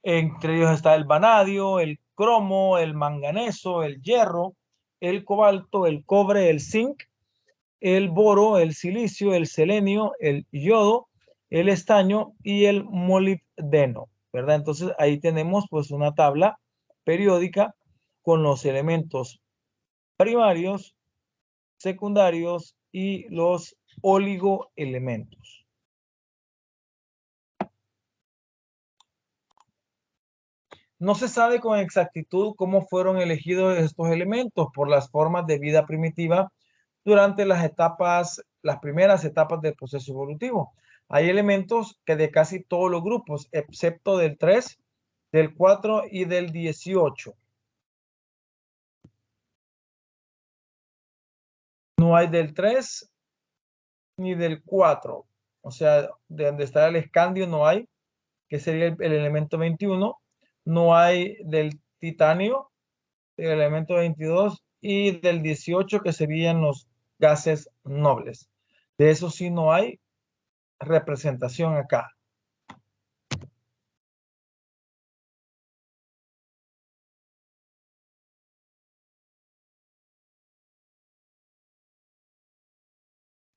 Entre ellos está el vanadio, el cromo, el manganeso, el hierro, el cobalto, el cobre, el zinc, el boro, el silicio, el selenio, el yodo, el estaño y el molibdeno, ¿verdad? Entonces ahí tenemos pues una tabla periódica con los elementos primarios, secundarios y los oligoelementos. No se sabe con exactitud cómo fueron elegidos estos elementos por las formas de vida primitiva durante las primeras etapas del proceso evolutivo. Hay elementos que de casi todos los grupos, excepto del 3, del 4 y del 18. No hay del 3 ni del 4. O sea, de donde está el escandio no hay, que sería el elemento 21. No hay del titanio, el elemento 22, y del 18, que serían los gases nobles. De eso sí no hay representación acá.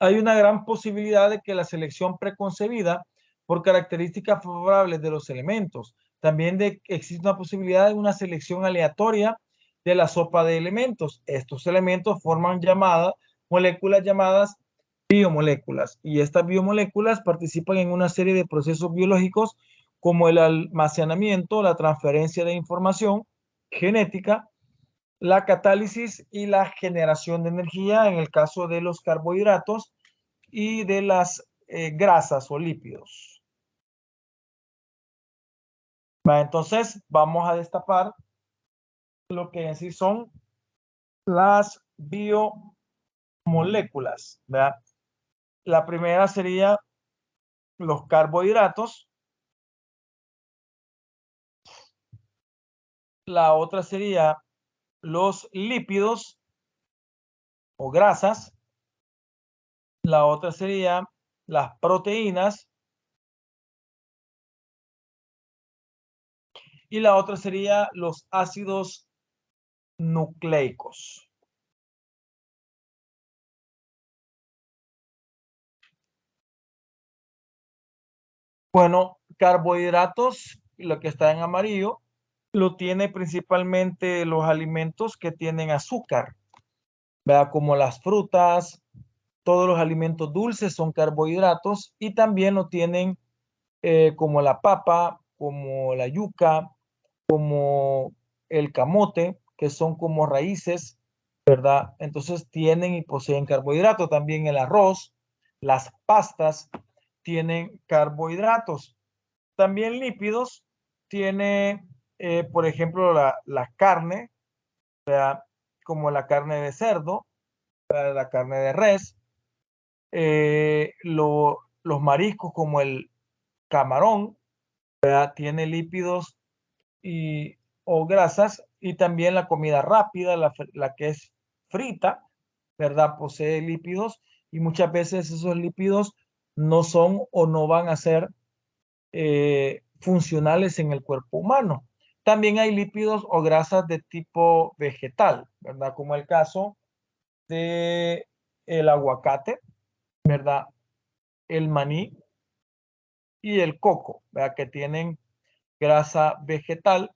Hay una gran posibilidad de que la selección preconcebida por características favorables de los elementos. También existe una posibilidad de una selección aleatoria de la sopa de elementos. Estos elementos forman moléculas llamadas biomoléculas, y estas biomoléculas participan en una serie de procesos biológicos como el almacenamiento, la transferencia de información genética, la catálisis y la generación de energía en el caso de los carbohidratos y de las grasas o lípidos. Entonces vamos a destapar lo que en sí son las biomoléculas, ¿verdad? La primera sería los carbohidratos, la otra sería los lípidos o grasas, la otra sería las proteínas y la otra sería los ácidos nucleicos. Bueno, carbohidratos, lo que está en amarillo, lo tiene principalmente los alimentos que tienen azúcar, ¿verdad? Como las frutas, todos los alimentos dulces son carbohidratos, y también lo tienen como la papa, como la yuca, como el camote, que son como raíces, ¿verdad? Entonces tienen y poseen carbohidratos. También el arroz, las pastas tienen carbohidratos. También lípidos tiene, por ejemplo, la carne, ¿verdad? Como la carne de cerdo, ¿verdad? La carne de res, los mariscos como el camarón, ¿verdad? Tiene lípidos o grasas, y también la comida rápida, la que es frita, ¿verdad? Posee lípidos, y muchas veces esos lípidos no son o no van a ser funcionales en el cuerpo humano. También hay lípidos o grasas de tipo vegetal, ¿verdad? Como el caso de el aguacate, ¿verdad? El maní y el coco, ¿verdad? Que tienen grasa vegetal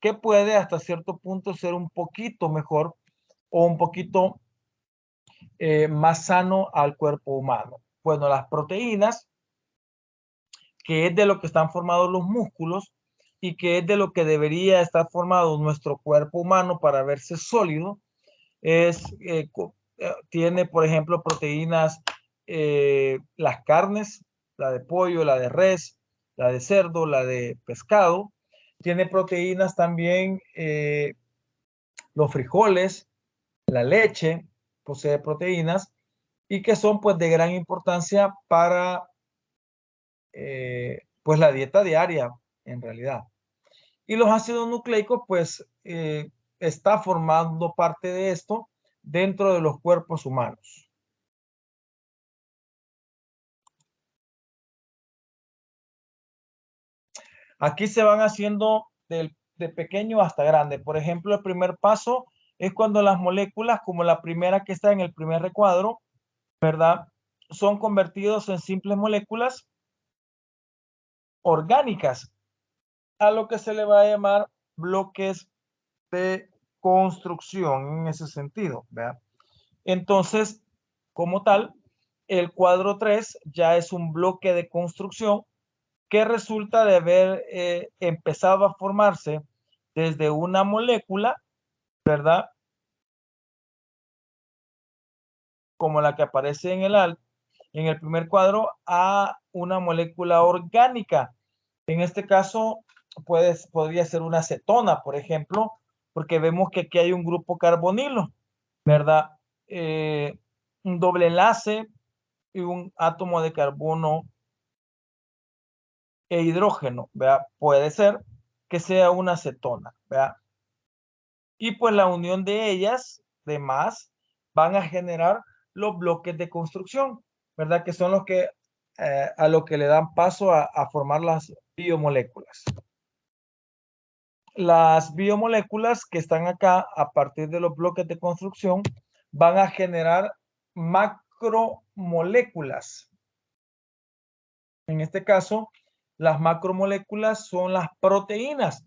que puede hasta cierto punto ser un poquito mejor o un poquito más sano al cuerpo humano. Bueno, las proteínas, que es de lo que están formados los músculos y que es de lo que debería estar formado nuestro cuerpo humano para verse sólido, tiene, por ejemplo, proteínas, las carnes, la de pollo, la de res, la de cerdo, la de pescado. Tiene proteínas también los frijoles, la leche, posee proteínas y que son pues de gran importancia para pues la dieta diaria en realidad. Y los ácidos nucleicos pues está formando parte de esto dentro de los cuerpos humanos. Aquí se van haciendo de pequeño hasta grande. Por ejemplo, el primer paso es cuando las moléculas, como la primera que está en el primer recuadro, ¿verdad? Son convertidos en simples moléculas orgánicas, a lo que se le va a llamar bloques de construcción en ese sentido, ¿verdad? Entonces, como tal, el cuadro 3 ya es un bloque de construcción que resulta de haber empezado a formarse desde una molécula, ¿verdad? Como la que aparece en el primer cuadro, a una molécula orgánica. En este caso, podría ser una acetona, por ejemplo, porque vemos que aquí hay un grupo carbonilo, ¿verdad? Un doble enlace y un átomo de carbono e hidrógeno, ¿verdad? Puede ser que sea una acetona, ¿verdad? Y pues la unión de ellas, de más, van a generar los bloques de construcción, ¿verdad? Que son los que a lo que le dan paso a formar las biomoléculas. Las biomoléculas que están acá a partir de los bloques de construcción van a generar macromoléculas. En este caso, las macromoléculas son las proteínas.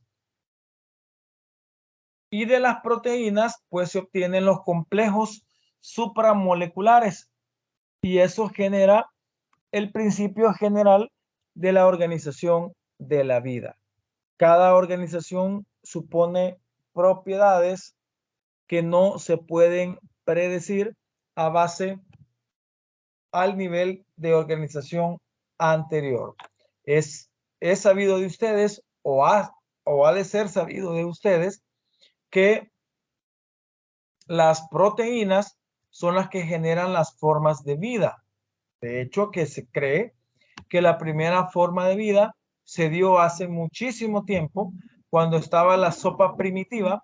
Y de las proteínas, pues se obtienen los complejos supramoleculares. Y eso genera el principio general de la organización de la vida. Cada organización supone propiedades que no se pueden predecir a base al nivel de organización anterior. Es sabido de ustedes o ha de ser sabido de ustedes que las proteínas son las que generan las formas de vida. De hecho, que se cree que la primera forma de vida se dio hace muchísimo tiempo, cuando estaba la sopa primitiva,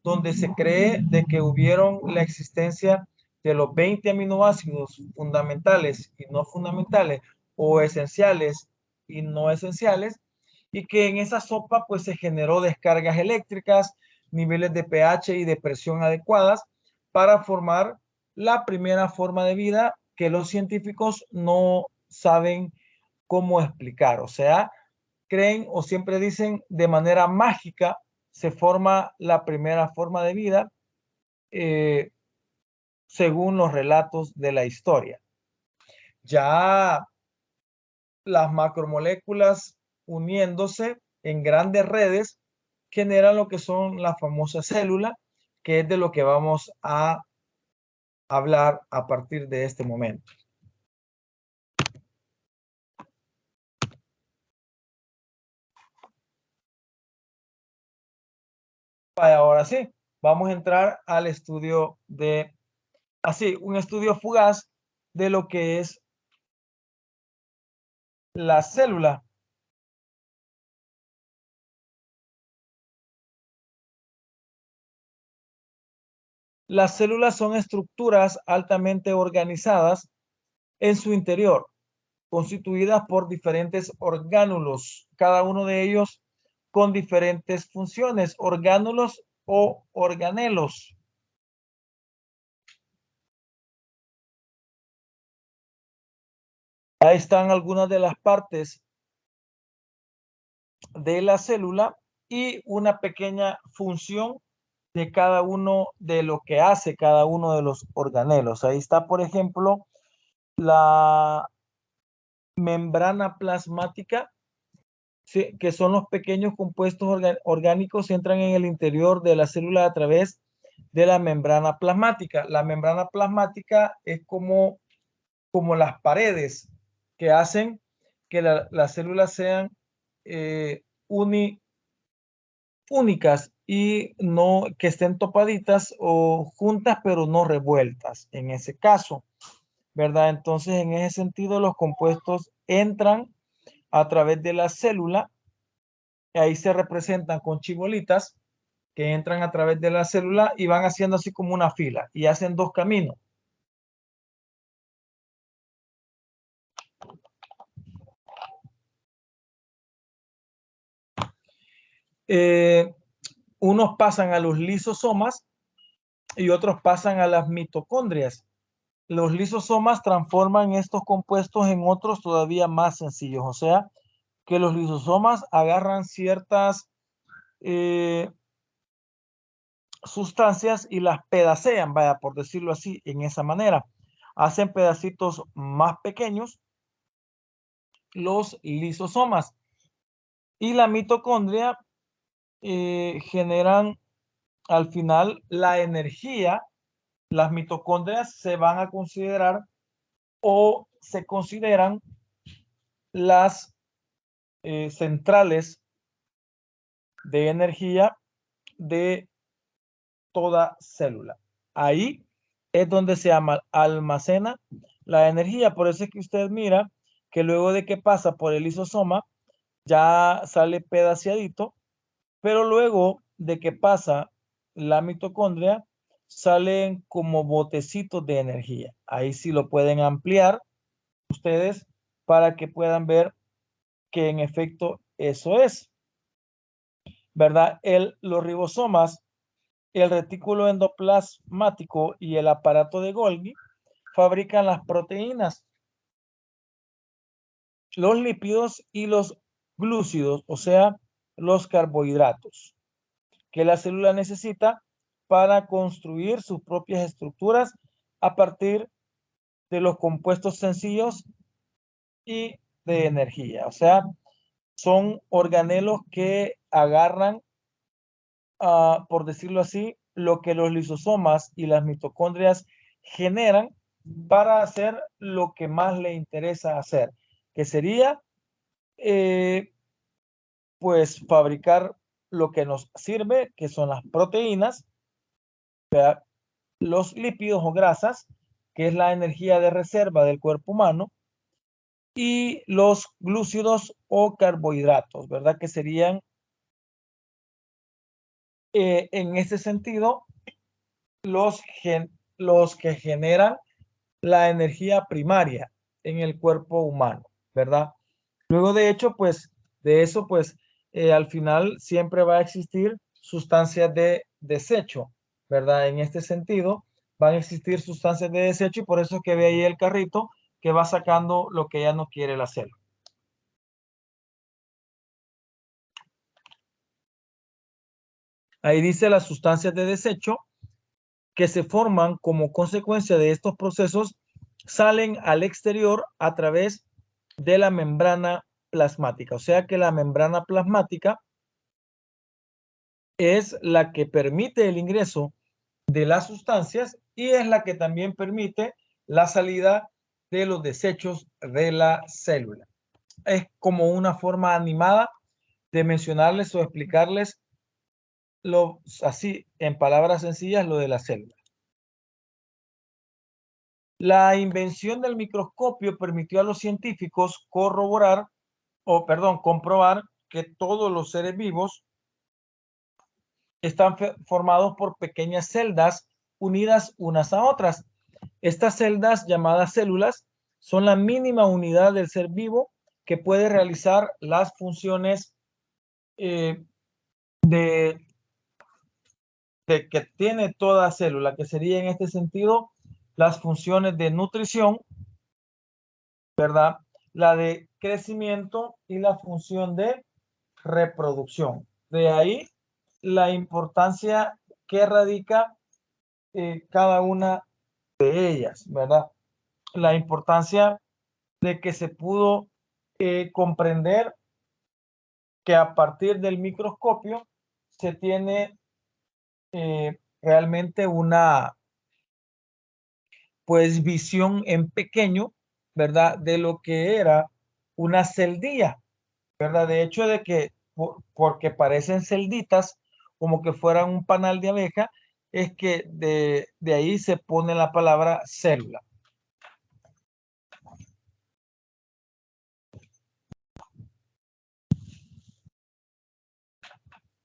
donde se cree de que hubieron la existencia de los 20 aminoácidos fundamentales y no fundamentales, o esenciales y no esenciales, y que en esa sopa pues se generó descargas eléctricas, niveles de pH y de presión adecuadas para formar la primera forma de vida que los científicos no saben cómo explicar. O sea, creen o siempre dicen de manera mágica se forma la primera forma de vida eh, según los relatos de la historia. Ya las macromoléculas uniéndose en grandes redes generan lo que son las famosas células, que es de lo que vamos a hablar a partir de este momento. Ahora sí, vamos a entrar al estudio de, así, un estudio fugaz de lo que es la célula. Las células son estructuras altamente organizadas en su interior. constituidas por diferentes orgánulos, cada uno de ellos con diferentes funciones, orgánulos o organelos. Ahí están algunas de las partes de la célula y una pequeña función de cada uno de lo que hace cada uno de los organelos. Ahí está, por ejemplo, la membrana plasmática, que son los pequeños compuestos orgánicos que entran en el interior de la célula a través de la membrana plasmática. La membrana plasmática es como las paredes que hacen que las células sean únicas y no que estén topaditas o juntas, pero no revueltas en ese caso, ¿verdad? Entonces, en ese sentido, los compuestos entran a través de la célula, y ahí se representan con chibolitas que entran a través de la célula y van haciendo así como una fila y hacen dos caminos. Unos pasan a los lisosomas y otros pasan a las mitocondrias. Los lisosomas transforman estos compuestos en otros todavía más sencillos, o sea, que los lisosomas agarran ciertas sustancias y las pedacean, vaya, por decirlo así, en esa manera. Hacen pedacitos más pequeños los lisosomas y la mitocondria generan al final la energía. Las mitocondrias se van a considerar o se consideran las centrales de energía de toda célula. Ahí es donde se almacena la energía. Por eso es que usted mira que luego de que pasa por el lisosoma, ya sale pedaciadito, pero luego de que pasa la mitocondria, salen como botecitos de energía. Ahí sí lo pueden ampliar ustedes para que puedan ver que en efecto eso es, ¿verdad? Los ribosomas, el retículo endoplasmático y el aparato de Golgi fabrican las proteínas, los lípidos y los glúcidos, o sea, los carbohidratos, que la célula necesita para construir sus propias estructuras a partir de los compuestos sencillos y de energía. O sea, son organelos que agarran, por decirlo así, lo que los lisosomas y las mitocondrias generan para hacer lo que más le interesa hacer, que sería pues fabricar lo que nos sirve, que son las proteínas, los lípidos o grasas, que es la energía de reserva del cuerpo humano, y los glúcidos o carbohidratos, ¿verdad? Que serían, en ese sentido, los que generan la energía primaria en el cuerpo humano, ¿verdad? Luego, de hecho, pues, de eso, pues, al final siempre va a existir sustancias de desecho, ¿verdad? En este sentido, van a existir sustancias de desecho y por eso es que ve ahí el carrito que va sacando lo que ya no quiere la célula. Ahí dice las sustancias de desecho que se forman como consecuencia de estos procesos salen al exterior a través de la membrana plasmática. O sea que la membrana plasmática es la que permite el ingreso de las sustancias y es la que también permite la salida de los desechos de la célula. Es como una forma animada de mencionarles o explicarles así en palabras sencillas lo de la célula. La invención del microscopio permitió a los científicos comprobar que todos los seres vivos están formados por pequeñas celdas unidas unas a otras. Estas celdas, llamadas células, son la mínima unidad del ser vivo que puede realizar las funciones de que tiene toda célula, que sería en este sentido las funciones de nutrición, ¿verdad? La de crecimiento y la función de reproducción. De ahí la importancia que radica cada una de ellas, ¿verdad? La importancia de que se pudo comprender que a partir del microscopio se tiene realmente una pues visión en pequeño, ¿verdad? De lo que era una celdilla, ¿verdad? De hecho de que porque parecen celditas, como que fueran un panal de abeja, es que de ahí se pone la palabra célula.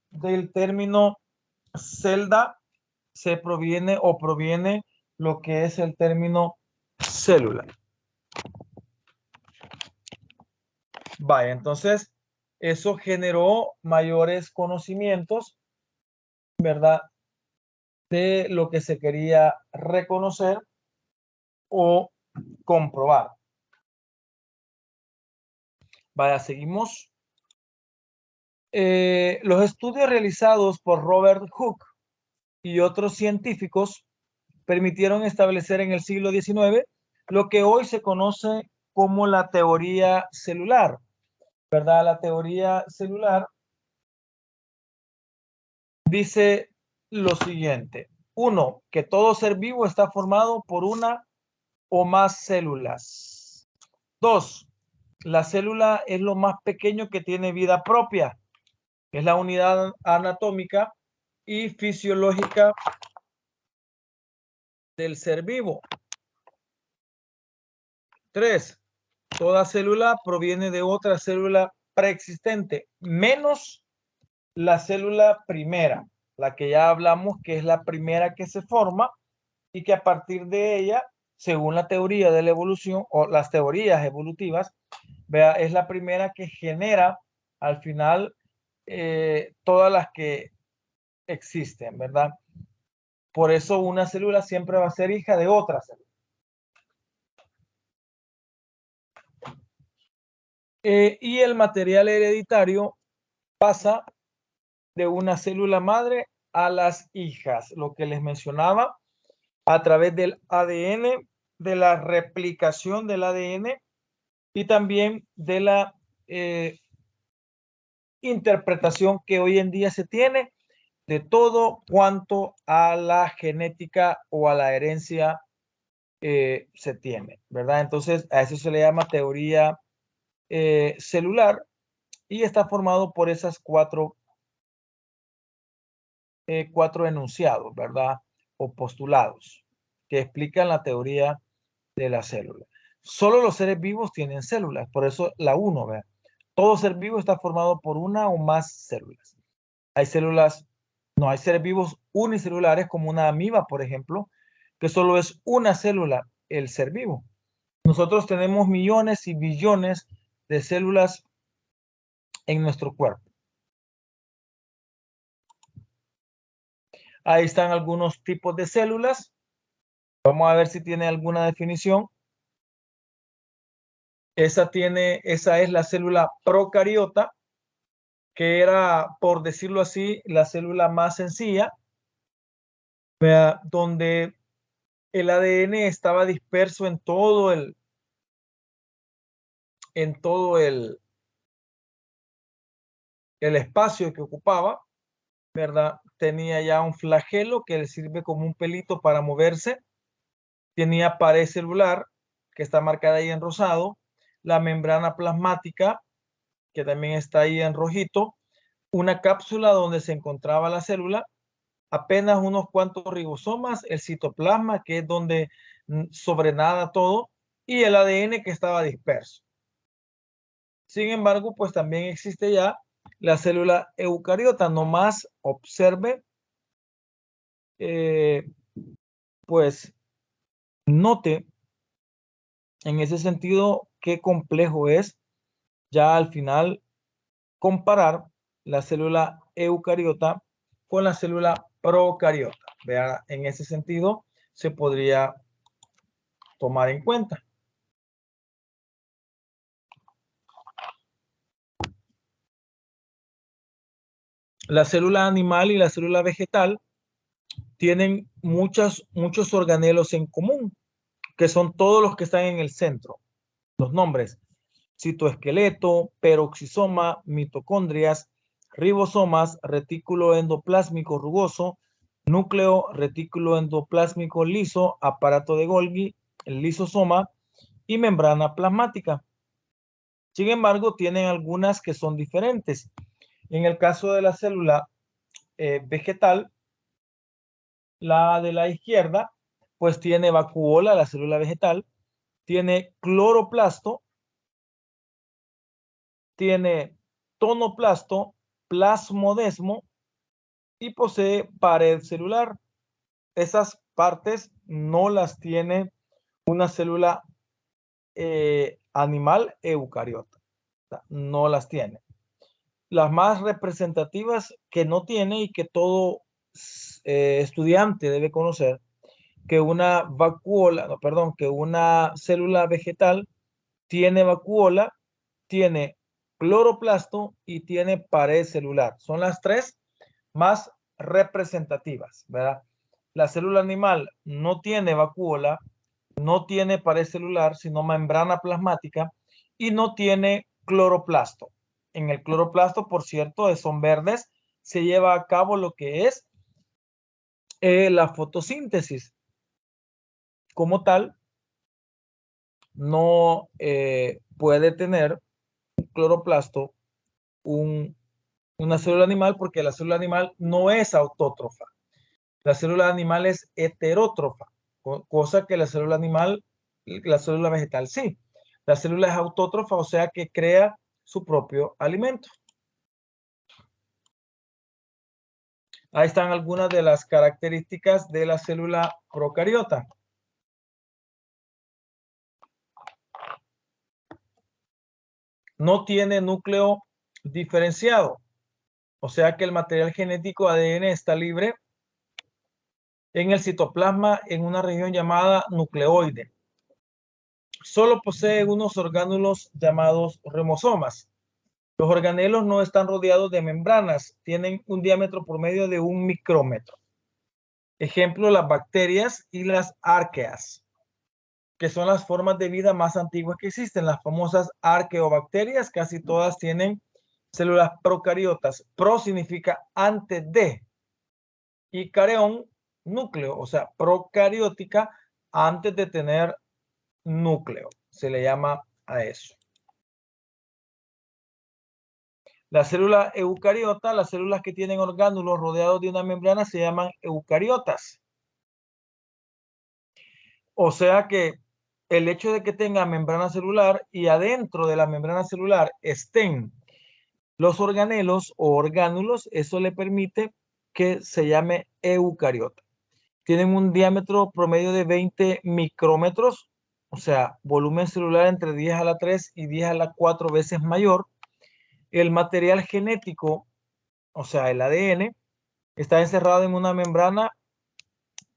Del término celda se proviene lo que es el término célula. Vaya, entonces eso generó mayores conocimientos, ¿verdad? De lo que se quería reconocer o comprobar. Vaya, seguimos. Los estudios realizados por Robert Hooke y otros científicos permitieron establecer en el siglo XIX lo que hoy se conoce como la teoría celular, ¿verdad? La teoría celular dice lo siguiente. Uno, que todo ser vivo está formado por una o más células. Dos, la célula es lo más pequeño que tiene vida propia. Es la unidad anatómica y fisiológica del ser vivo. 3. Toda célula proviene de otra célula preexistente, menos la célula primera, la que ya hablamos que es la primera que se forma y que a partir de ella, según la teoría de la evolución o las teorías evolutivas, vea, es la primera que genera al final todas las que existen, ¿verdad? Por eso una célula siempre va a ser hija de otra célula. Y el material hereditario pasa de una célula madre a las hijas, lo que les mencionaba, a través del ADN, de la replicación del ADN y también de la interpretación que hoy en día se tiene de todo cuanto a la genética o a la herencia se tiene, ¿verdad? Entonces, a eso se le llama teoría celular y está formado por esas cuatro enunciados, ¿verdad? O postulados que explican la teoría de la célula. Solo los seres vivos tienen células, por eso la 1, ¿verdad? Todo ser vivo está formado por una o más células. Hay células, no hay seres vivos unicelulares como una amiba, por ejemplo, que solo es una célula el ser vivo. Nosotros tenemos millones y billones de células en nuestro cuerpo. Ahí están algunos tipos de células. Vamos a ver si tiene alguna definición. Esa es la célula procariota, que era, por decirlo así, la célula más sencilla, donde el ADN estaba disperso en todo el espacio que ocupaba, ¿verdad? Tenía ya un flagelo que le sirve como un pelito para moverse. Tenía pared celular, que está marcada ahí en rosado, la membrana plasmática, que también está ahí en rojito, una cápsula donde se encontraba la célula, apenas unos cuantos ribosomas, el citoplasma, que es donde sobrenada todo, y el ADN que estaba disperso. Sin embargo, pues también existe ya la célula eucariota. Nomás observe, pues note En ese sentido, qué complejo es ya al final comparar la célula eucariota con la célula procariota. Vean, en ese sentido se podría tomar en cuenta. La célula animal y la célula vegetal tienen muchos organelos en común, que son todos los que están en el centro. Los nombres: citoesqueleto, peroxisoma, mitocondrias, ribosomas, retículo endoplásmico rugoso, núcleo, retículo endoplásmico liso, aparato de Golgi, el lisosoma y membrana plasmática. Sin embargo, tienen algunas que son diferentes. En el caso de la célula vegetal, la de la izquierda, pues tiene vacuola, la célula vegetal, tiene cloroplasto, tiene tonoplasto, plasmodesmo y posee pared celular. Esas partes no las tiene una célula animal eucariota. No las tiene. Las más representativas que no tiene y que todo estudiante debe conocer, que una vacuola, no, perdón, que una célula vegetal tiene vacuola, tiene cloroplasto y tiene pared celular. Son las tres más representativas, ¿verdad? La célula animal no tiene vacuola, no tiene pared celular, sino membrana plasmática y no tiene cloroplasto. En el cloroplasto, por cierto, son verdes, se lleva a cabo lo que es la fotosíntesis. Como tal, no puede tener un cloroplasto una célula animal, porque la célula animal no es autótrofa. La célula animal es heterótrofa, cosa que la célula vegetal sí. La célula es autótrofa, o sea que crea su propio alimento. Ahí están algunas de las características de la célula procariota. No tiene núcleo diferenciado, o sea que el material genético ADN está libre en el citoplasma en una región llamada nucleoide. Solo posee unos orgánulos llamados ribosomas. Los organelos no están rodeados de membranas, tienen un diámetro promedio de 1 micrómetro. Ejemplo, las bacterias y las arqueas, que son las formas de vida más antiguas que existen. Las famosas arqueobacterias, casi todas tienen células procariotas. Pro significa antes de, y careón, núcleo, o sea, procariótica, antes de tener núcleo. Se le llama a eso. La célula eucariota, las células que tienen orgánulos rodeados de una membrana se llaman eucariotas. O sea que el hecho de que tenga membrana celular y adentro de la membrana celular estén los organelos o orgánulos, eso le permite que se llame eucariota. Tienen un diámetro promedio de 20 micrómetros, o sea, volumen celular entre 10 a la 3 y 10 a la 4 veces mayor. El material genético, o sea, el ADN, está encerrado en una membrana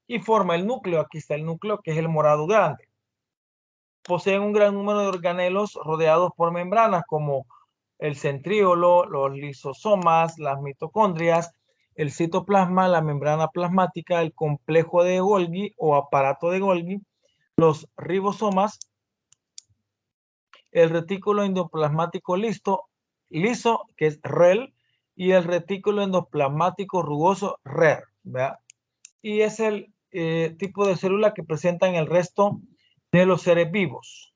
y forma el núcleo. Aquí está el núcleo, que es el morado grande. Poseen un gran número de organelos rodeados por membranas, como el centríolo, los lisosomas, las mitocondrias, el citoplasma, la membrana plasmática, el complejo de Golgi o aparato de Golgi, los ribosomas, el retículo endoplasmático liso, que es REL, y el retículo endoplasmático rugoso, RER, ¿verdad? Y es el tipo de célula que presentan el resto de los seres vivos.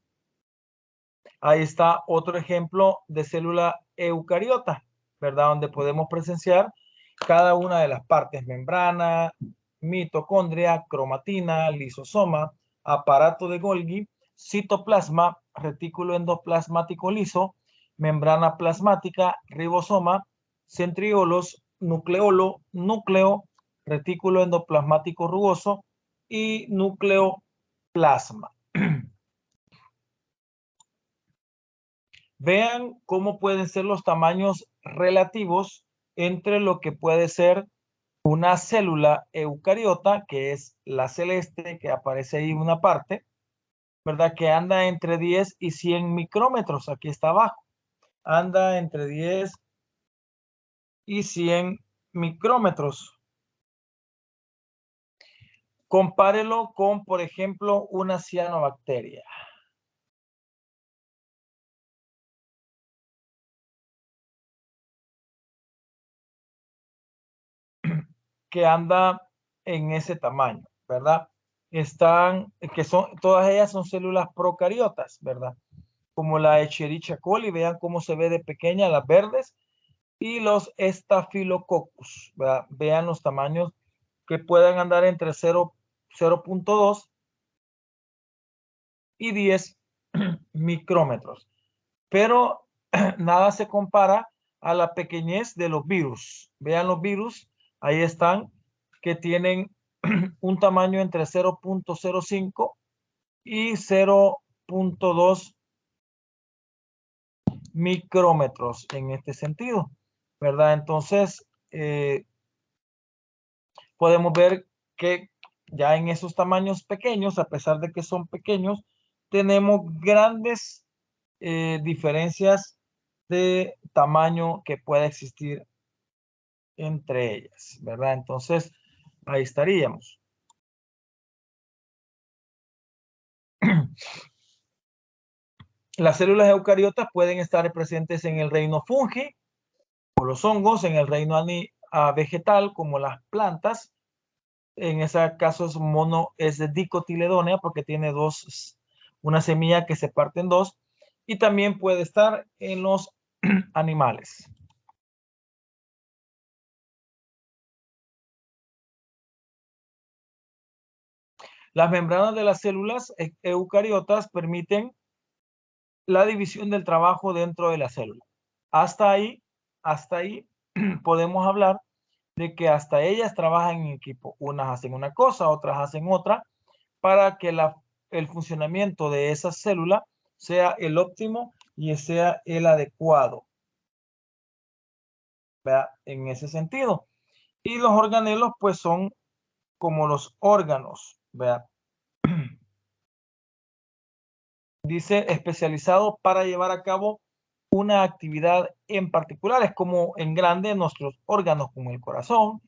Ahí está otro ejemplo de célula eucariota, ¿verdad? Donde podemos presenciar cada una de las partes: membrana, mitocondria, cromatina, lisosoma, aparato de Golgi, citoplasma, retículo endoplasmático liso, membrana plasmática, ribosoma, centriolos, nucleolo, núcleo, retículo endoplasmático rugoso y núcleo plasma. Vean cómo pueden ser los tamaños relativos entre lo que puede ser una célula eucariota, que es la celeste que aparece ahí en una parte, ¿verdad? Que anda entre 10 y 100 micrómetros. Aquí está abajo. Anda entre 10 y 100 micrómetros. Compárelo con, por ejemplo, una cianobacteria. Que anda en ese tamaño, ¿verdad? Todas ellas son células procariotas, ¿verdad? Como la Escherichia coli, vean cómo se ve de pequeña, las verdes, y los Staphylococcus, ¿verdad? Vean los tamaños que puedan andar entre 0.2 y 10 micrómetros. Pero nada se compara a la pequeñez de los virus. Vean los virus, ahí están, que tienen un tamaño entre 0.05 y 0.2 micrómetros en este sentido, ¿verdad? Entonces, podemos ver que ya en esos tamaños pequeños, a pesar de que son pequeños, tenemos grandes diferencias de tamaño que puede existir entre ellas, ¿verdad? Entonces, ahí estaríamos. Las células eucariotas pueden estar presentes en el reino fungi o los hongos, en el reino vegetal como las plantas. En ese caso es de dicotiledónea porque tiene una semilla que se parte en dos, y también puede estar en los animales. Las membranas de las células eucariotas permiten la división del trabajo dentro de la célula. Hasta ahí podemos hablar de que hasta ellas trabajan en equipo. Unas hacen una cosa, otras hacen otra, para que el funcionamiento de esa célula sea el óptimo y sea el adecuado, ¿verdad? En ese sentido. Y los organelos, pues, son como los órganos, ¿verdad? Dice especializado para llevar a cabo una actividad en particular. Es como en grande nuestros órganos, como el corazón,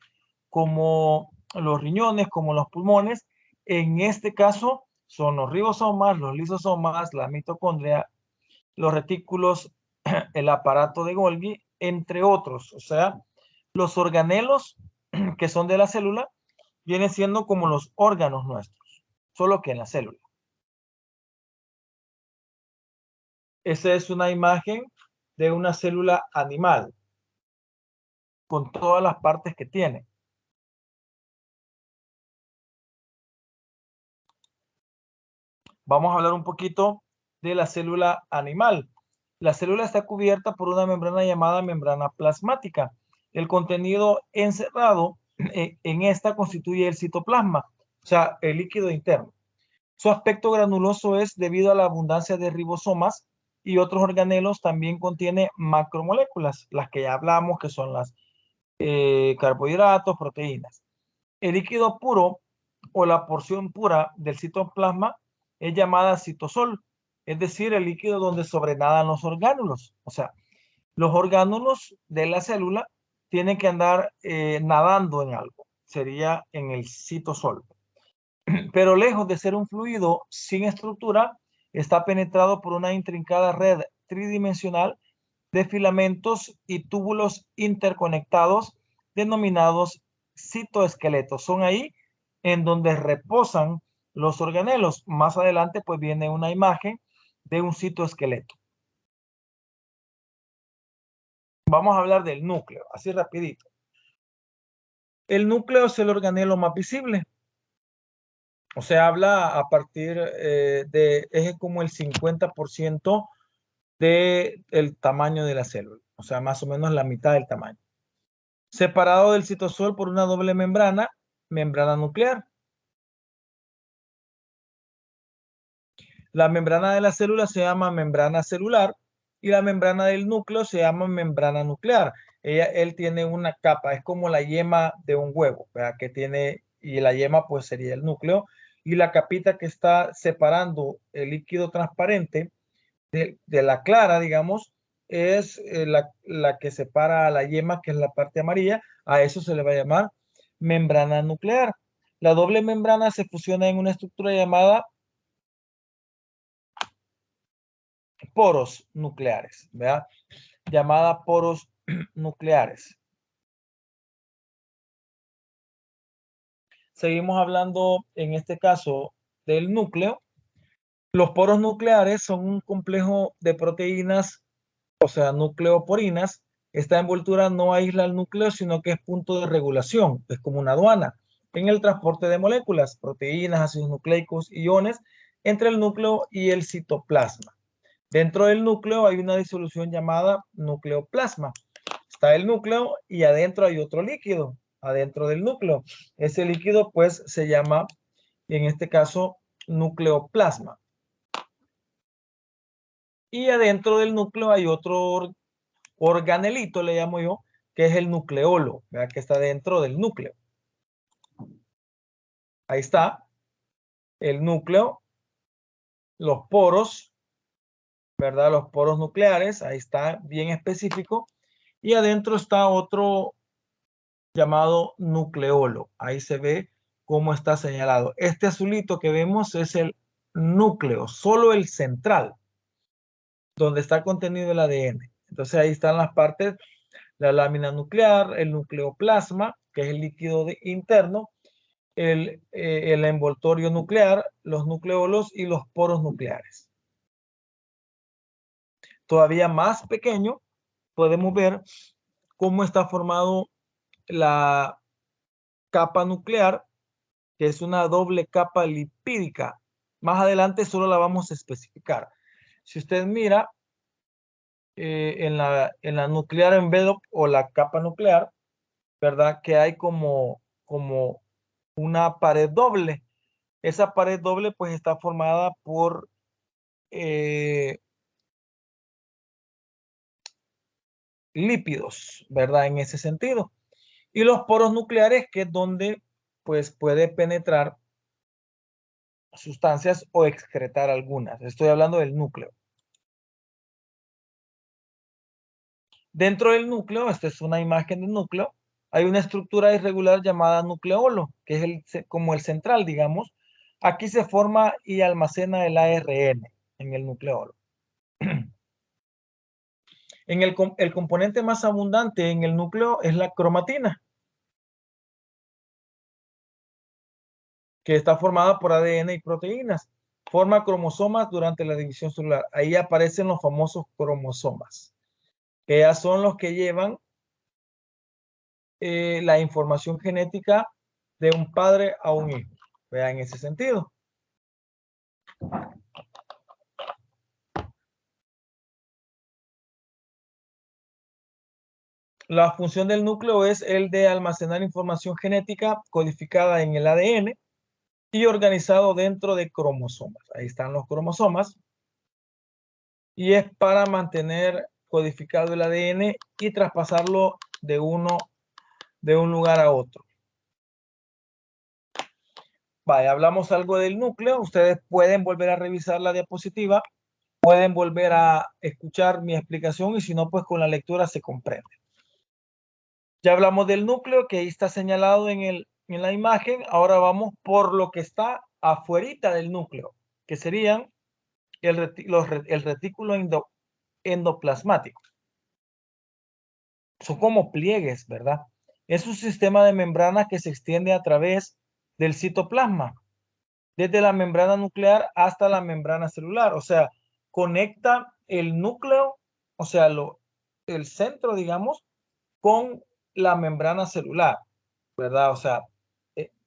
como los riñones, como los pulmones. En este caso son los ribosomas, los lisosomas, la mitocondria, los retículos, el aparato de Golgi, entre otros. O sea, los organelos que son de la célula vienen siendo como los órganos nuestros, solo que en la célula. Esa es una imagen de una célula animal con todas las partes que tiene. Vamos a hablar un poquito de la célula animal. La célula está cubierta por una membrana llamada membrana plasmática. El contenido encerrado en esta constituye el citoplasma, o sea, el líquido interno. Su aspecto granuloso es debido a la abundancia de ribosomas, y otros organelos. También contiene macromoléculas, las que ya hablamos, que son las carbohidratos, proteínas. El líquido puro o la porción pura del citoplasma es llamada citosol, es decir, el líquido donde sobrenadan los orgánulos. O sea, los orgánulos de la célula tienen que andar nadando en algo, sería en el citosol. Pero lejos de ser un fluido sin estructura, está penetrado por una intrincada red tridimensional de filamentos y túbulos interconectados denominados citoesqueletos. Son ahí en donde reposan los organelos. Más adelante pues viene una imagen de un citoesqueleto. Vamos a hablar del núcleo, así rapidito. El núcleo es el organelo más visible. O sea, habla a partir es como el 50% del tamaño de la célula. O sea, más o menos la mitad del tamaño. Separado del citosol por una doble membrana nuclear. La membrana de la célula se llama membrana celular y la membrana del núcleo se llama membrana nuclear. Él tiene una capa, es como la yema de un huevo, ¿verdad? Que tiene, y la yema pues sería el núcleo, y la capita que está separando el líquido transparente de la clara, digamos, es la que separa a la yema, que es la parte amarilla. A eso se le va a llamar membrana nuclear. La doble membrana se fusiona en una estructura llamada poros nucleares, ¿verdad? Llamada poros nucleares. Seguimos hablando en este caso del núcleo. Los poros nucleares son un complejo de proteínas, o sea, nucleoporinas. Esta envoltura no aísla el núcleo, sino que es punto de regulación, es como una aduana en el transporte de moléculas, proteínas, ácidos nucleicos, iones entre el núcleo y el citoplasma. Dentro del núcleo hay una disolución llamada nucleoplasma. Está el núcleo y adentro hay otro líquido, adentro del núcleo. Ese líquido pues se llama, en este caso, nucleoplasma. Y adentro del núcleo hay otro organelito, le llamo yo, que es el nucleolo, ¿verdad? Que está dentro del núcleo. Ahí está el núcleo, los poros, ¿verdad? Los poros nucleares, ahí está bien específico. Y adentro está otro llamado nucleolo. Ahí se ve cómo está señalado. Este azulito que vemos es el núcleo, solo el central, donde está contenido el ADN. Entonces ahí están las partes, la lámina nuclear, el nucleoplasma, que es el líquido interno, el envoltorio nuclear, los nucleolos y los poros nucleares. Todavía más pequeño, podemos ver cómo está formado la capa nuclear, que es una doble capa lipídica. Más adelante solo la vamos a especificar. Si usted mira en la nuclear envelope o la capa nuclear, ¿verdad? Que hay como una pared doble. Esa pared doble pues está formada por lípidos, ¿verdad? En ese sentido. Y los poros nucleares, que es donde pues puede penetrar sustancias o excretar algunas. Estoy hablando del núcleo. Dentro del núcleo, esta es una imagen del núcleo, hay una estructura irregular llamada nucleolo, que es como el central, digamos. Aquí se forma y almacena el ARN en el nucleolo. El componente más abundante en el núcleo es la cromatina, que está formada por ADN y proteínas. Forma cromosomas durante la división celular. Ahí aparecen los famosos cromosomas, que ya son los que llevan la información genética de un padre a un hijo. Vean en ese sentido. La función del núcleo es el de almacenar información genética codificada en el ADN y organizado dentro de cromosomas. Ahí están los cromosomas. Y es para mantener codificado el ADN y traspasarlo de un lugar a otro. Vaya, hablamos algo del núcleo. Ustedes pueden volver a revisar la diapositiva, pueden volver a escuchar mi explicación y si no, pues con la lectura se comprende. Ya hablamos del núcleo, que ahí está señalado en la imagen. Ahora vamos por lo que está afuerita del núcleo, que serían el retículo endoplasmático. Son como pliegues, ¿verdad? Es un sistema de membrana que se extiende a través del citoplasma, desde la membrana nuclear hasta la membrana celular. O sea, conecta el núcleo, o sea, el centro, digamos, con la membrana celular, ¿verdad? O sea,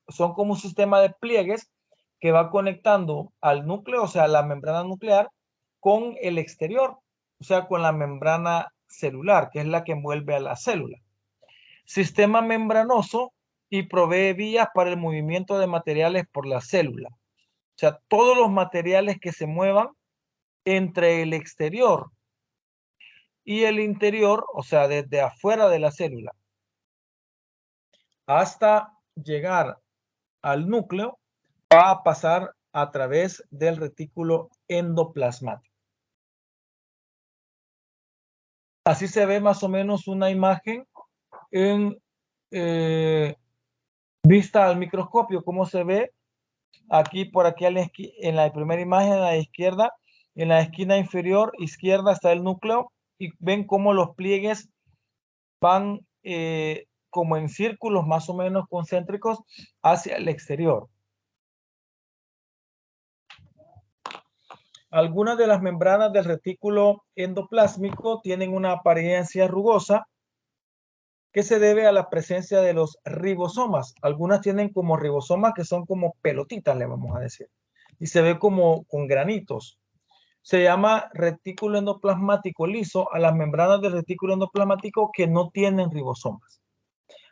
son como un sistema de pliegues que va conectando al núcleo, o sea, la membrana nuclear, con el exterior, o sea, con la membrana celular, que es la que envuelve a la célula. Sistema membranoso y provee vías para el movimiento de materiales por la célula. O sea, todos los materiales que se muevan entre el exterior y el interior, o sea, desde afuera de la célula hasta llegar al núcleo, va a pasar a través del retículo endoplasmático. Así se ve más o menos una imagen en vista al microscopio, como se ve aquí por aquí en la primera imagen a la izquierda, en la esquina inferior izquierda está el núcleo y ven cómo los pliegues van como en círculos más o menos concéntricos hacia el exterior. Algunas de las membranas del retículo endoplásmico tienen una apariencia rugosa que se debe a la presencia de los ribosomas. Algunas tienen como ribosomas que son como pelotitas, le vamos a decir, y se ve como con granitos. Se llama retículo endoplasmático liso a las membranas del retículo endoplasmático que no tienen ribosomas.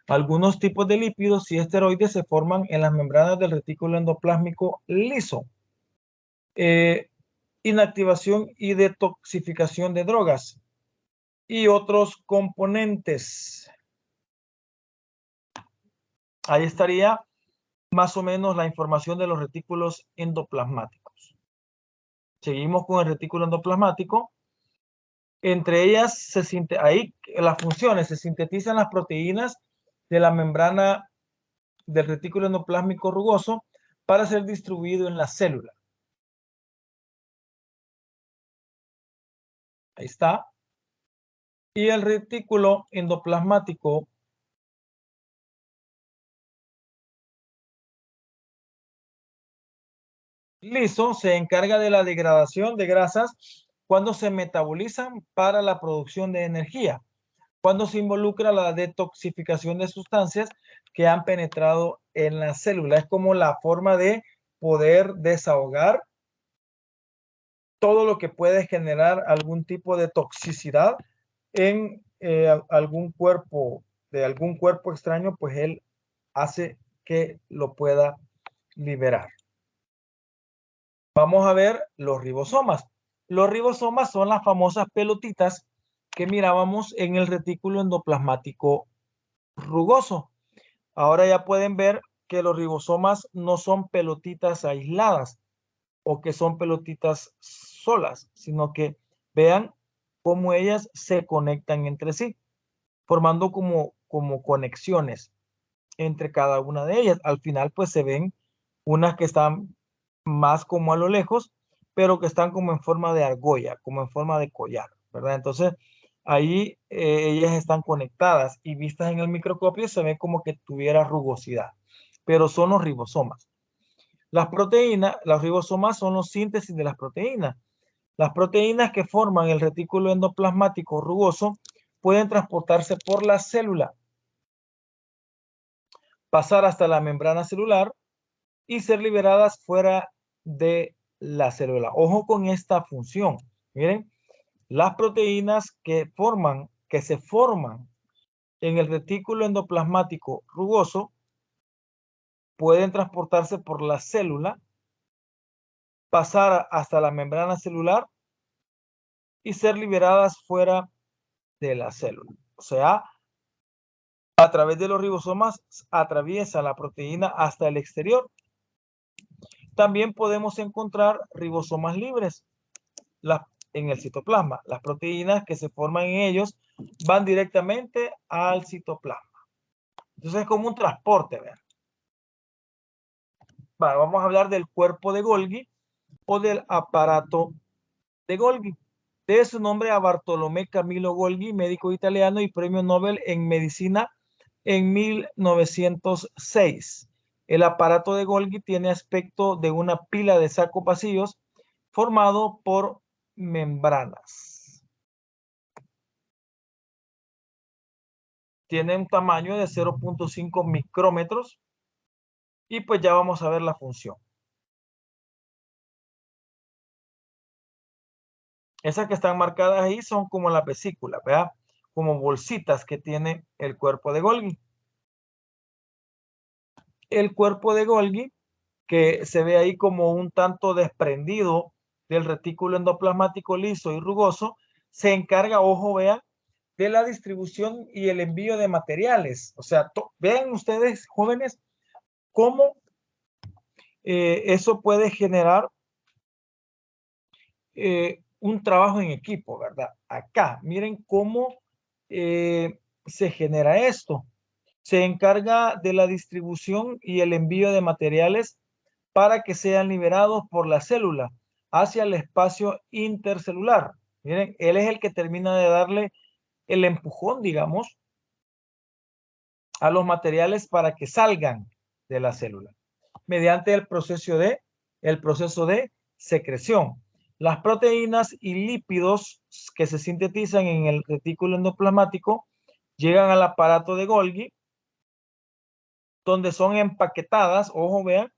Algunos tipos de lípidos y esteroides se forman en las membranas del retículo endoplásmico liso. Inactivación y detoxificación de drogas y otros componentes. Ahí estaría más o menos la información de los retículos endoplasmáticos. Seguimos con el retículo endoplasmático. Entre ellas, ahí las funciones, se sintetizan las proteínas de la membrana del retículo endoplásmico rugoso para ser distribuido en la célula. Ahí está. Y el retículo endoplasmático liso se encarga de la degradación de grasas cuando se metabolizan para la producción de energía, cuando se involucra la detoxificación de sustancias que han penetrado en la célula. Es como la forma de poder desahogar todo lo que puede generar algún tipo de toxicidad en algún cuerpo, de algún cuerpo extraño, pues él hace que lo pueda liberar. Vamos a ver los ribosomas. Los ribosomas son las famosas pelotitas que mirábamos en el retículo endoplasmático rugoso. Ahora ya pueden ver que los ribosomas no son pelotitas aisladas o que son pelotitas solas, sino que vean cómo ellas se conectan entre sí, formando como conexiones entre cada una de ellas. Al final, pues se ven unas que están más como a lo lejos, pero que están como en forma de argolla, como en forma de collar, ¿verdad? Entonces, ahí ellas están conectadas y vistas en el microscopio se ve como que tuviera rugosidad, pero son los ribosomas. Las proteínas, los ribosomas son los síntesis de las proteínas. Las proteínas que forman el retículo endoplasmático rugoso pueden transportarse por la célula, pasar hasta la membrana celular y ser liberadas fuera de la célula. Ojo con esta función. Miren, las proteínas que se forman en el retículo endoplasmático rugoso pueden transportarse por la célula, pasar hasta la membrana celular y ser liberadas fuera de la célula. O sea, a través de los ribosomas atraviesa la proteína hasta el exterior. También podemos encontrar ribosomas libres en el citoplasma. Las proteínas que se forman en ellos van directamente al citoplasma. Entonces es como un transporte. ¿Vean? Vale, vamos a hablar del cuerpo de Golgi o del aparato de Golgi. Debe su nombre a Bartolomé Camillo Golgi, médico italiano y premio Nobel en medicina en 1906. El aparato de Golgi tiene aspecto de una pila de sacos vacíos formado por membranas. Tiene un tamaño de 0.5 micrómetros y pues ya vamos a ver la función. Esas que están marcadas ahí son como las vesículas, ¿verdad? Como bolsitas que tiene el cuerpo de Golgi. El cuerpo de Golgi, que se ve ahí como un tanto desprendido del retículo endoplasmático liso y rugoso, se encarga, ojo, vean, de la distribución y el envío de materiales. O sea, vean ustedes, jóvenes, cómo eso puede generar un trabajo en equipo, ¿verdad? Acá, miren cómo se genera esto. Se encarga de la distribución y el envío de materiales para que sean liberados por la célula hacia el espacio intercelular. Miren, él es el que termina de darle el empujón, digamos, a los materiales para que salgan de la célula mediante el proceso de secreción. Las proteínas y lípidos que se sintetizan en el retículo endoplasmático llegan al aparato de Golgi, donde son empaquetadas, ojo, vean,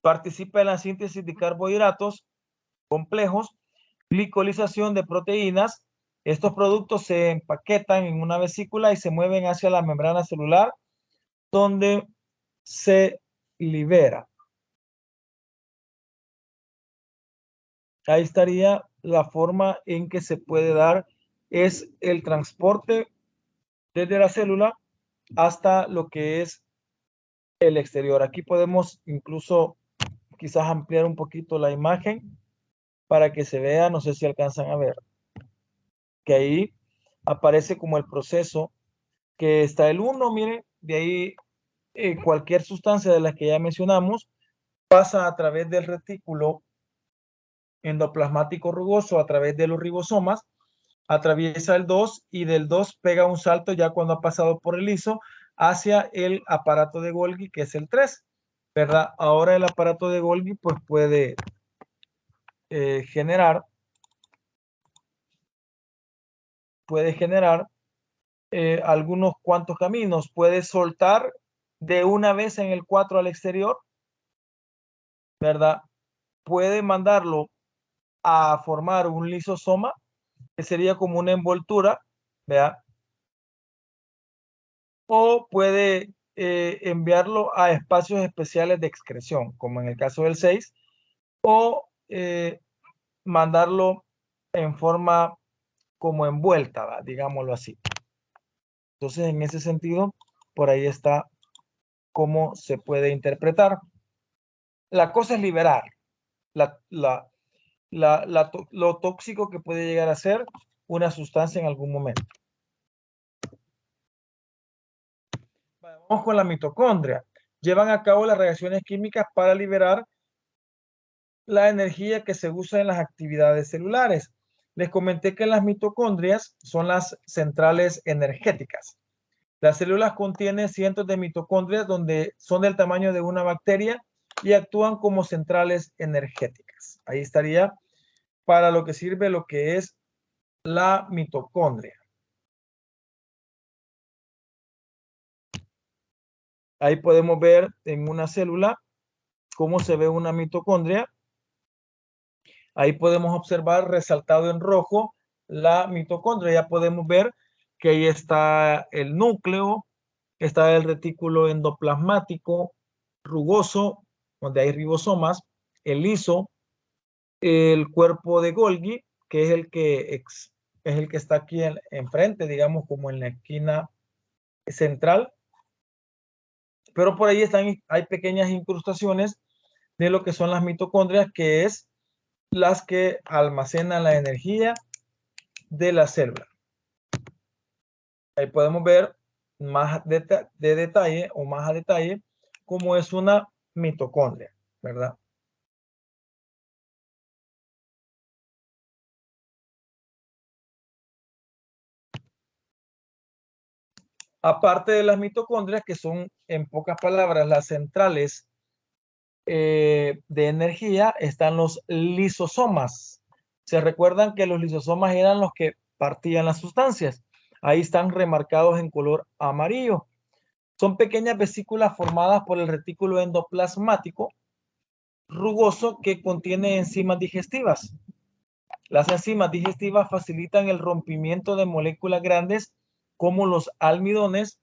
participa en la síntesis de carbohidratos complejos, glicolización de proteínas. Estos productos se empaquetan en una vesícula y se mueven hacia la membrana celular, donde se libera. Ahí estaría la forma en que se puede dar, es el transporte desde la célula hasta lo que es el exterior. Aquí podemos incluso quizás ampliar un poquito la imagen para que se vea, no sé si alcanzan a ver, que ahí aparece como el proceso que está el 1, miren, de ahí cualquier sustancia de las que ya mencionamos pasa a través del retículo endoplasmático rugoso, a través de los ribosomas, atraviesa el 2 y del 2 pega un salto ya cuando ha pasado por el liso hacia el aparato de Golgi, que es el 3, ¿verdad? Ahora el aparato de Golgi pues puede generar algunos cuantos caminos. Puede soltar de una vez en el 4 al exterior, ¿verdad? Puede mandarlo a formar un lisosoma, que sería como una envoltura, ¿verdad? O puede enviarlo a espacios especiales de excreción, como en el caso del 6, o mandarlo en forma como envuelta, ¿va? Digámoslo así. Entonces, en ese sentido, por ahí está cómo se puede interpretar. La cosa es liberar lo tóxico que puede llegar a ser una sustancia en algún momento. Vamos con la mitocondria. Llevan a cabo las reacciones químicas para liberar la energía que se usa en las actividades celulares. Les comenté que las mitocondrias son las centrales energéticas. Las células contienen cientos de mitocondrias donde son del tamaño de una bacteria y actúan como centrales energéticas. Ahí estaría para lo que sirve lo que es la mitocondria. Ahí podemos ver en una célula cómo se ve una mitocondria. Ahí podemos observar resaltado en rojo la mitocondria. Ya podemos ver que ahí está el núcleo, está el retículo endoplasmático rugoso, donde hay ribosomas, el liso, el cuerpo de Golgi, que es el que está aquí enfrente, digamos, como en la esquina central. Pero por ahí hay pequeñas incrustaciones de lo que son las mitocondrias, que es las que almacenan la energía de la célula. Ahí podemos ver más de detalle o más a detalle cómo es una mitocondria, ¿verdad? Aparte de las mitocondrias, que son en pocas palabras las centrales de energía, están los lisosomas. Se recuerdan que los lisosomas eran los que partían las sustancias. Ahí están remarcados en color amarillo. Son pequeñas vesículas formadas por el retículo endoplasmático rugoso que contiene enzimas digestivas. Las enzimas digestivas facilitan el rompimiento de moléculas grandes como los almidones,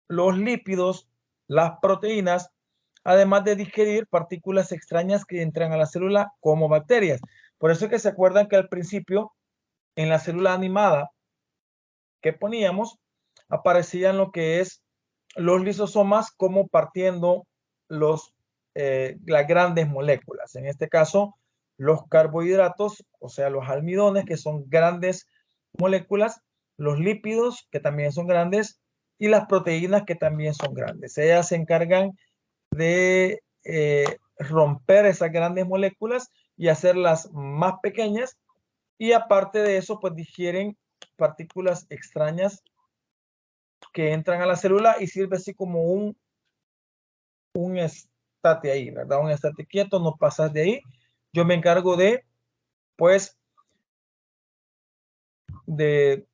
los lípidos, las proteínas, además de digerir partículas extrañas que entran a la célula como bacterias. Por eso es que se acuerdan que al principio, en la célula animada que poníamos, aparecían lo que es los lisosomas como partiendo las grandes moléculas. En este caso, los carbohidratos, o sea, los almidones, que son grandes moléculas, los lípidos, que también son grandes, y las proteínas, que también son grandes. Ellas se encargan de romper esas grandes moléculas y hacerlas más pequeñas, y aparte de eso, pues digieren partículas extrañas que entran a la célula y sirve así como un estate ahí, ¿verdad? Un estate quieto, no pasas de ahí. Yo me encargo de, pues, de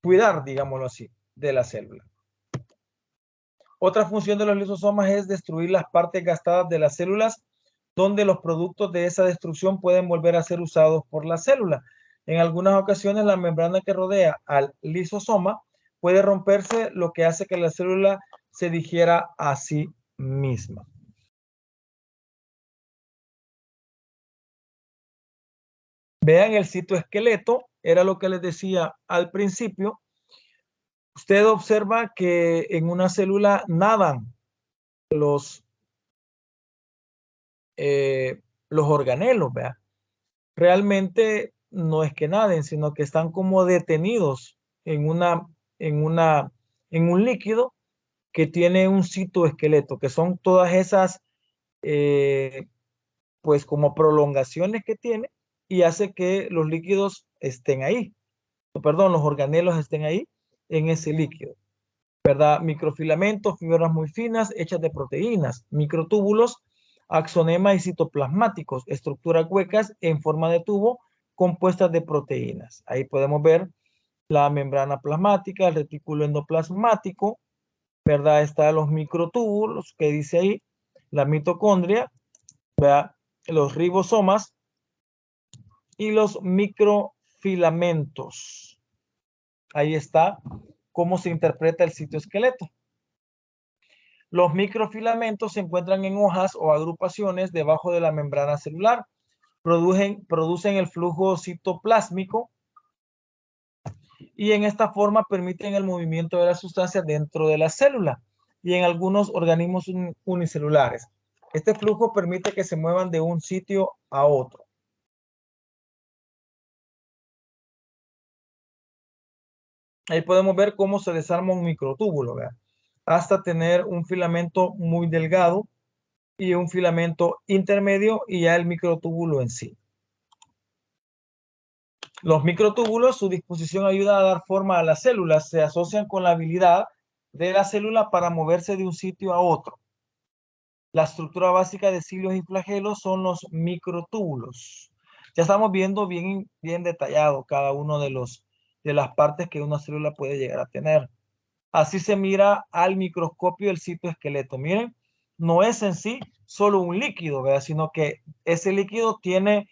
cuidar, digámoslo así, de la célula. Otra función de los lisosomas es destruir las partes gastadas de las células, donde los productos de esa destrucción pueden volver a ser usados por la célula. En algunas ocasiones, la membrana que rodea al lisosoma puede romperse, lo que hace que la célula se digiera a sí misma. Vean el citoesqueleto, era lo que les decía al principio. Usted observa que en una célula nadan los, los organelos, ¿vea? Realmente no es que naden, sino que están como detenidos en en un líquido que tiene un citoesqueleto, que son todas esas, pues como prolongaciones que tiene y hace que los líquidos estén ahí, perdón, los organelos estén ahí en ese líquido, ¿verdad? Microfilamentos, fibras muy finas hechas de proteínas, microtúbulos, axonemas y citoplasmáticos, estructuras huecas en forma de tubo compuestas de proteínas. Ahí podemos ver la membrana plasmática, el retículo endoplasmático, ¿verdad? Están los microtúbulos que dice ahí, la mitocondria, ¿verdad? Los ribosomas y los microfilamentos. Ahí está cómo se interpreta el citoesqueleto. Los microfilamentos se encuentran en hojas o agrupaciones debajo de la membrana celular. Producen el flujo citoplásmico y en esta forma permiten el movimiento de las sustancias dentro de la célula y en algunos organismos unicelulares. Este flujo permite que se muevan de un sitio a otro. Ahí podemos ver cómo se desarma un microtúbulo, ¿verdad? Hasta tener un filamento muy delgado y un filamento intermedio y ya el microtúbulo en sí. Los microtúbulos, su disposición ayuda a dar forma a las células, se asocian con la habilidad de la célula para moverse de un sitio a otro. La estructura básica de cilios y flagelos son los microtúbulos. Ya estamos viendo bien detallado cada uno de las partes que una célula puede llegar a tener. Así se mira al microscopio el citoesqueleto. Miren, no es en sí solo un líquido, ¿verdad? Sino que ese líquido tiene,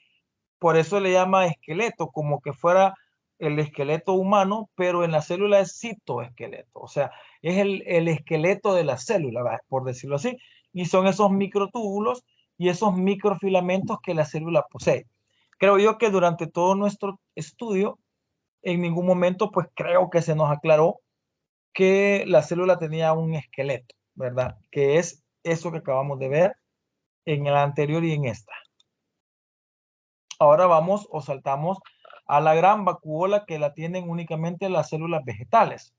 por eso le llama esqueleto, como que fuera el esqueleto humano, pero en la célula es citoesqueleto, o sea, es el esqueleto de la célula, ¿verdad? Por decirlo así, y son esos microtúbulos y esos microfilamentos que la célula posee. Creo yo que durante todo nuestro estudio, en ningún momento, pues creo que se nos aclaró que la célula tenía un esqueleto, ¿verdad? Que es eso que acabamos de ver en el anterior y en esta. Ahora vamos o saltamos a la gran vacuola que la tienen únicamente las células vegetales.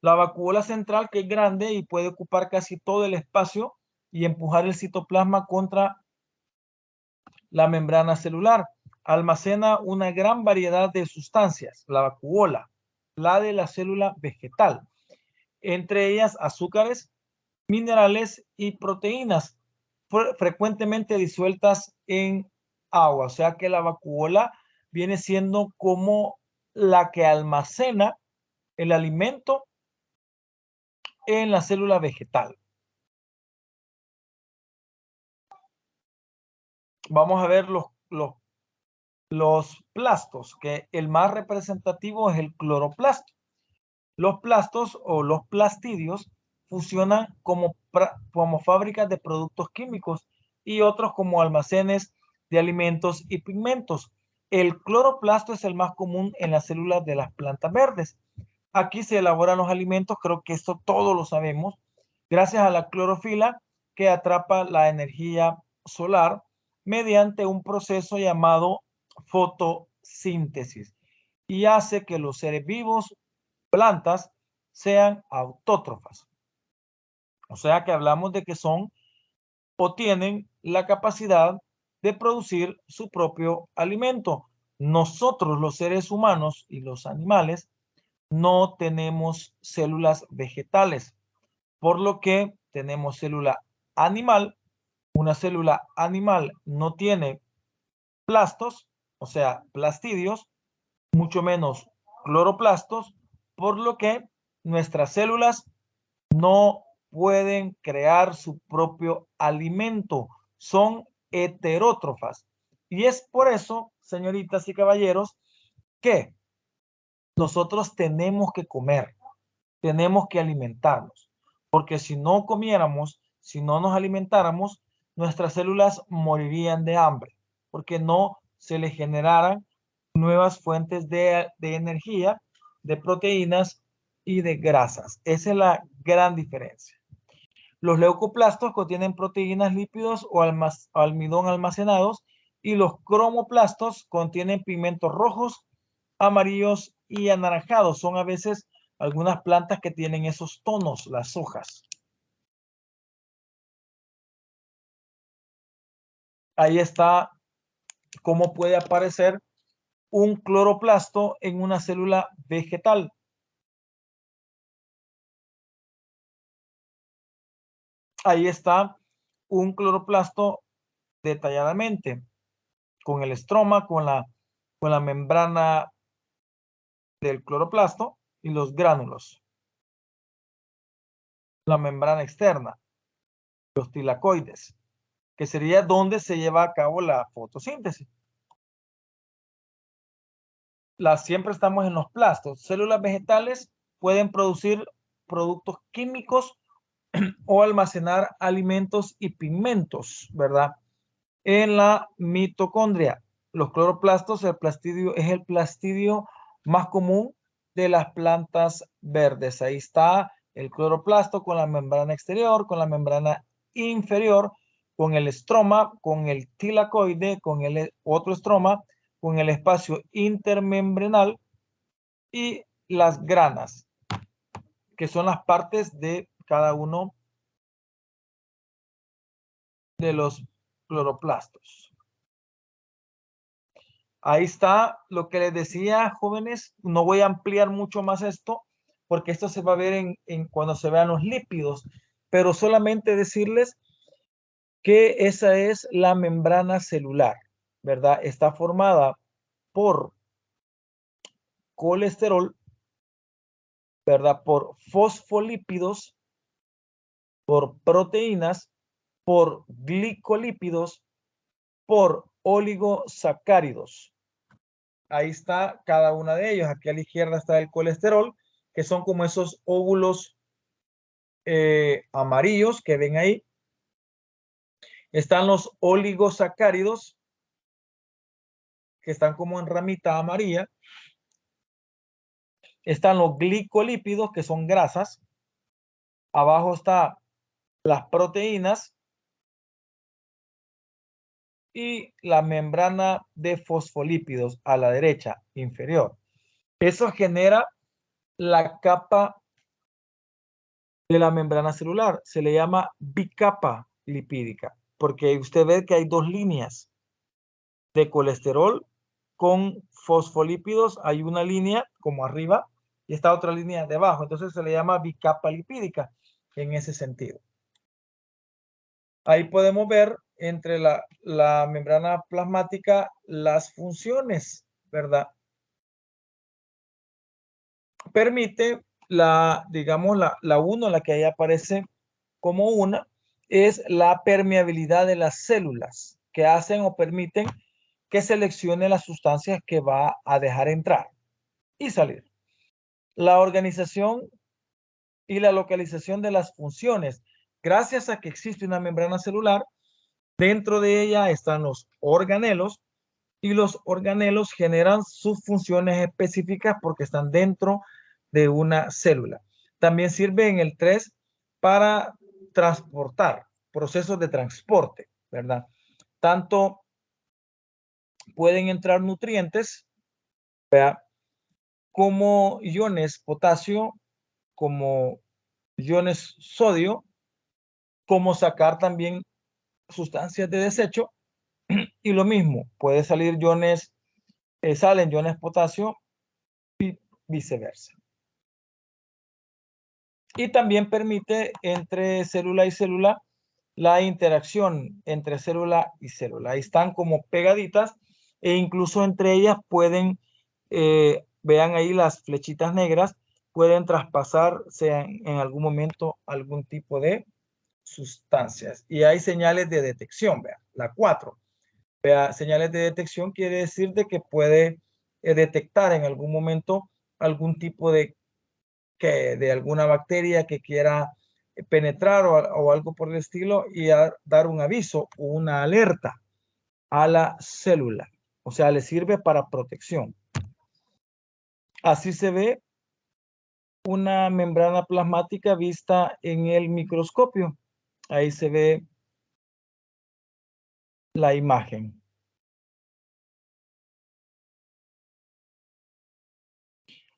La vacuola central, que es grande y puede ocupar casi todo el espacio y empujar el citoplasma contra la membrana celular. Almacena una gran variedad de sustancias, la vacuola, la de la célula vegetal, entre ellas azúcares, minerales y proteínas, frecuentemente disueltas en agua. O sea que la vacuola viene siendo como la que almacena el alimento en la célula vegetal. Vamos a ver los plastos, que el más representativo es el cloroplasto. Los plastos o los plastidios funcionan como como fábricas de productos químicos y otros como almacenes de alimentos y pigmentos. El cloroplasto es el más común en las células de las plantas verdes. Aquí se elaboran los alimentos, creo que esto todos lo sabemos, gracias a la clorofila que atrapa la energía solar mediante un proceso llamado fotosíntesis y hace que los seres vivos, plantas, sean autótrofas. O sea que hablamos de que son o tienen la capacidad de producir su propio alimento. Nosotros, los seres humanos y los animales, no tenemos células vegetales, por lo que tenemos célula animal. Una célula animal no tiene plastos, o sea, plastidios, mucho menos cloroplastos, por lo que nuestras células no pueden crear su propio alimento, son heterótrofas. Y es por eso, señoritas y caballeros, que nosotros tenemos que comer, tenemos que alimentarnos, porque si no comiéramos, si no nos alimentáramos, nuestras células morirían de hambre, porque no se les generaran nuevas fuentes de energía, de proteínas y de grasas. Esa es la gran diferencia. Los leucoplastos contienen proteínas, lípidos o almidón almacenados y los cromoplastos contienen pigmentos rojos, amarillos y anaranjados. Son a veces algunas plantas que tienen esos tonos, las hojas. Ahí está cómo puede aparecer un cloroplasto en una célula vegetal. Ahí está un cloroplasto detalladamente, con el estroma, con la membrana del cloroplasto y los gránulos. La membrana externa, los tilacoides, que sería donde se lleva a cabo la fotosíntesis. Siempre estamos en los plastos. Células vegetales pueden producir productos químicos o almacenar alimentos y pigmentos, ¿verdad? En la mitocondria, los cloroplastos, el plastidio es el plastidio más común de las plantas verdes. Ahí está el cloroplasto con la membrana exterior, con la membrana inferior, con el estroma, con el tilacoide, con el otro estroma, con el espacio intermembranal y las granas, que son las partes de cada uno de los cloroplastos. Ahí está lo que les decía, jóvenes. No voy a ampliar mucho más esto, porque esto se va a ver cuando se vean los lípidos, pero solamente decirles que esa es la membrana celular, ¿verdad? Está formada por colesterol, ¿verdad? Por fosfolípidos, por proteínas, por glicolípidos, por oligosacáridos. Ahí está cada una de ellos. Aquí a la izquierda está el colesterol, que son como esos óvulos amarillos que ven ahí. Están los oligosacáridos, que están como en ramita amarilla. Están los glicolípidos, que son grasas. Abajo están las proteínas y la membrana de fosfolípidos a la derecha inferior. Eso genera la capa de la membrana celular. Se le llama bicapa lipídica, porque usted ve que hay dos líneas de colesterol con fosfolípidos. Hay una línea como arriba y esta otra línea debajo. Entonces se le llama bicapa lipídica en ese sentido. Ahí podemos ver entre la membrana plasmática las funciones, ¿verdad? Permite digamos, la 1, la que ahí aparece como una, es la permeabilidad de las células que hacen o permiten que seleccione las sustancias que va a dejar entrar y salir. La organización y la localización de las funciones. gracias a que existe una membrana celular, dentro de ella están los organelos y los organelos generan sus funciones específicas porque están dentro de una célula. También sirve en el 3 para transportar, procesos de transporte, ¿verdad? Tanto pueden entrar nutrientes, ¿verdad?, como iones potasio, como iones sodio, como sacar también sustancias de desecho. Y lo mismo, puede salir iones, salen iones potasio y viceversa. Y también permite entre célula y célula la interacción entre célula y célula. Ahí están como pegaditas e incluso entre ellas pueden, vean ahí las flechitas negras, pueden traspasar, sea en algún momento, algún tipo de sustancias. Y hay señales de detección, vean, la 4. Vea, señales de detección quiere decir de que puede detectar en algún momento algún tipo de alguna bacteria que quiera penetrar o algo por el estilo y dar un aviso o una alerta a la célula. O sea, le sirve para protección. Así se ve una membrana plasmática vista en el microscopio. Ahí se ve la imagen.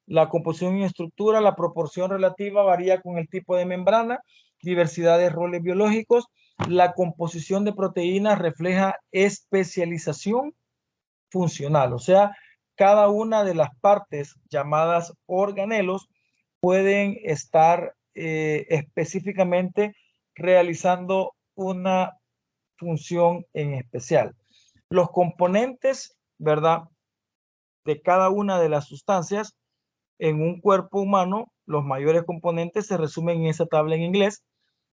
La composición y estructura, la proporción relativa varía con el tipo de membrana, diversidad de roles biológicos. La composición de proteínas refleja especialización funcional, o sea, cada una de las partes llamadas organelos pueden estar específicamente realizando una función en especial. Los componentes, ¿verdad?, de cada una de las sustancias en un cuerpo humano, los mayores componentes se resumen en esa tabla en inglés,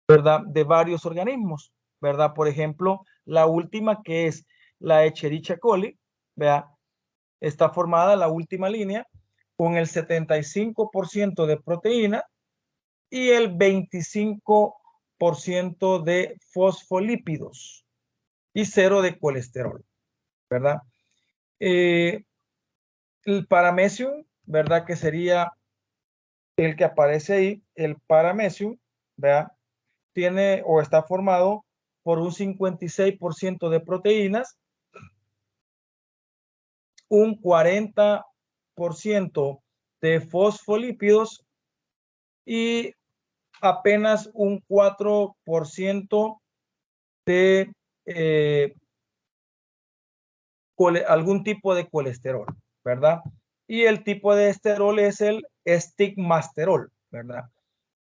¿verdad?, de varios organismos, ¿verdad? Por ejemplo, la última, que es la Escherichia coli, ¿vea?, está formada la última línea con el 75% de proteína y el 25% de fosfolípidos y 0 de colesterol, ¿verdad? El paramecium, ¿verdad?, que sería el que aparece ahí, el paramecium, ¿verdad?, tiene o está formado por un 56% de proteínas, un 40% de fosfolípidos y apenas un 4% de algún tipo de colesterol, ¿verdad? Y el tipo de esterol es el estigmasterol, ¿verdad?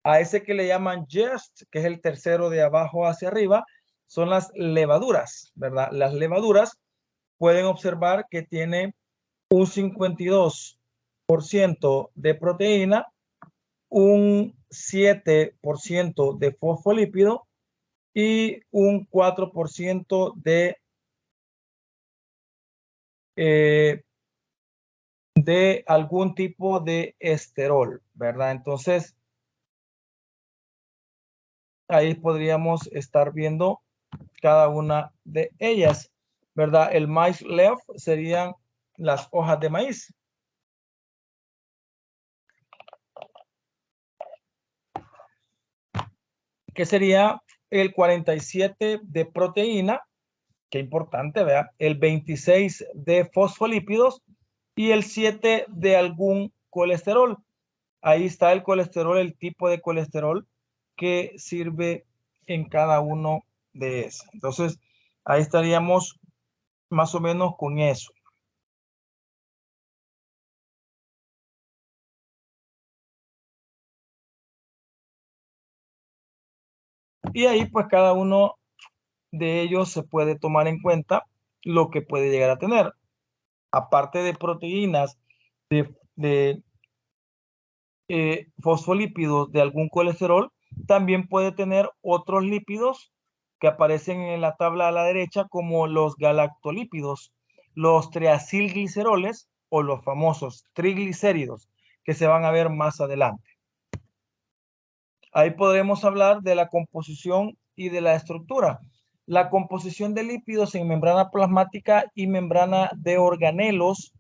A ese que le llaman yeast, que es el tercero de abajo hacia arriba, son las levaduras, ¿verdad? Las levaduras pueden observar que tiene un 52% de proteína, un 7% de fosfolípido y un 4% de algún tipo de esterol, ¿verdad? Entonces, ahí podríamos estar viendo cada una de ellas, ¿verdad? El maize leaf serían las hojas de maíz. Que sería el 47 de proteína, qué importante, ¿verdad? El 26 de fosfolípidos y el 7 de algún colesterol. Ahí está el colesterol, el tipo de colesterol que sirve en cada uno de esos. Entonces, ahí estaríamos más o menos con eso. Y ahí pues cada uno de ellos se puede tomar en cuenta lo que puede llegar a tener. Aparte de proteínas, de fosfolípidos, de algún colesterol, también puede tener otros lípidos que aparecen en la tabla a la derecha, como los galactolípidos, los triacilgliceroles o los famosos triglicéridos, que se van a ver más adelante. Ahí podremos hablar de la composición y de la estructura. La composición de lípidos en membrana plasmática y membrana de organelos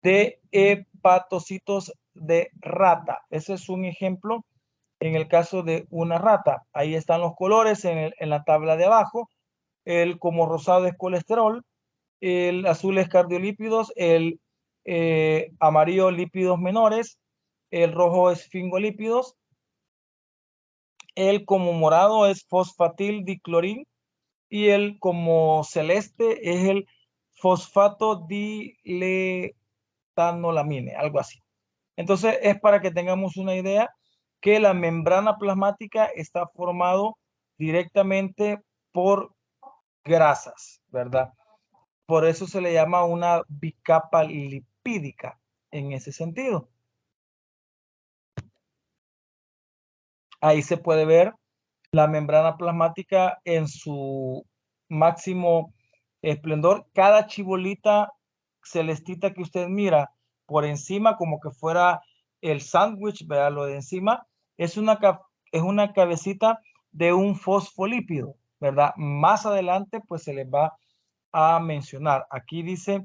de hepatocitos de rata. Ese es un ejemplo en el caso de una rata. Ahí están los colores en la tabla de abajo. El como rosado es colesterol, el azul es cardiolípidos, el amarillo lípidos menores, el rojo es fingolípidos, el como morado es fosfatildiclorín y el como celeste es el fosfato diletanolamine, algo así. Entonces es para que tengamos una idea que la membrana plasmática está formado directamente por grasas, ¿verdad? Por eso se le llama una bicapa lipídica en ese sentido. Ahí se puede ver la membrana plasmática en su máximo esplendor. Cada chibolita celestita que usted mira por encima, como que fuera el sándwich, vea lo de encima, es una cabecita de un fosfolípido, ¿verdad? Más adelante, pues se les va a mencionar. Aquí dice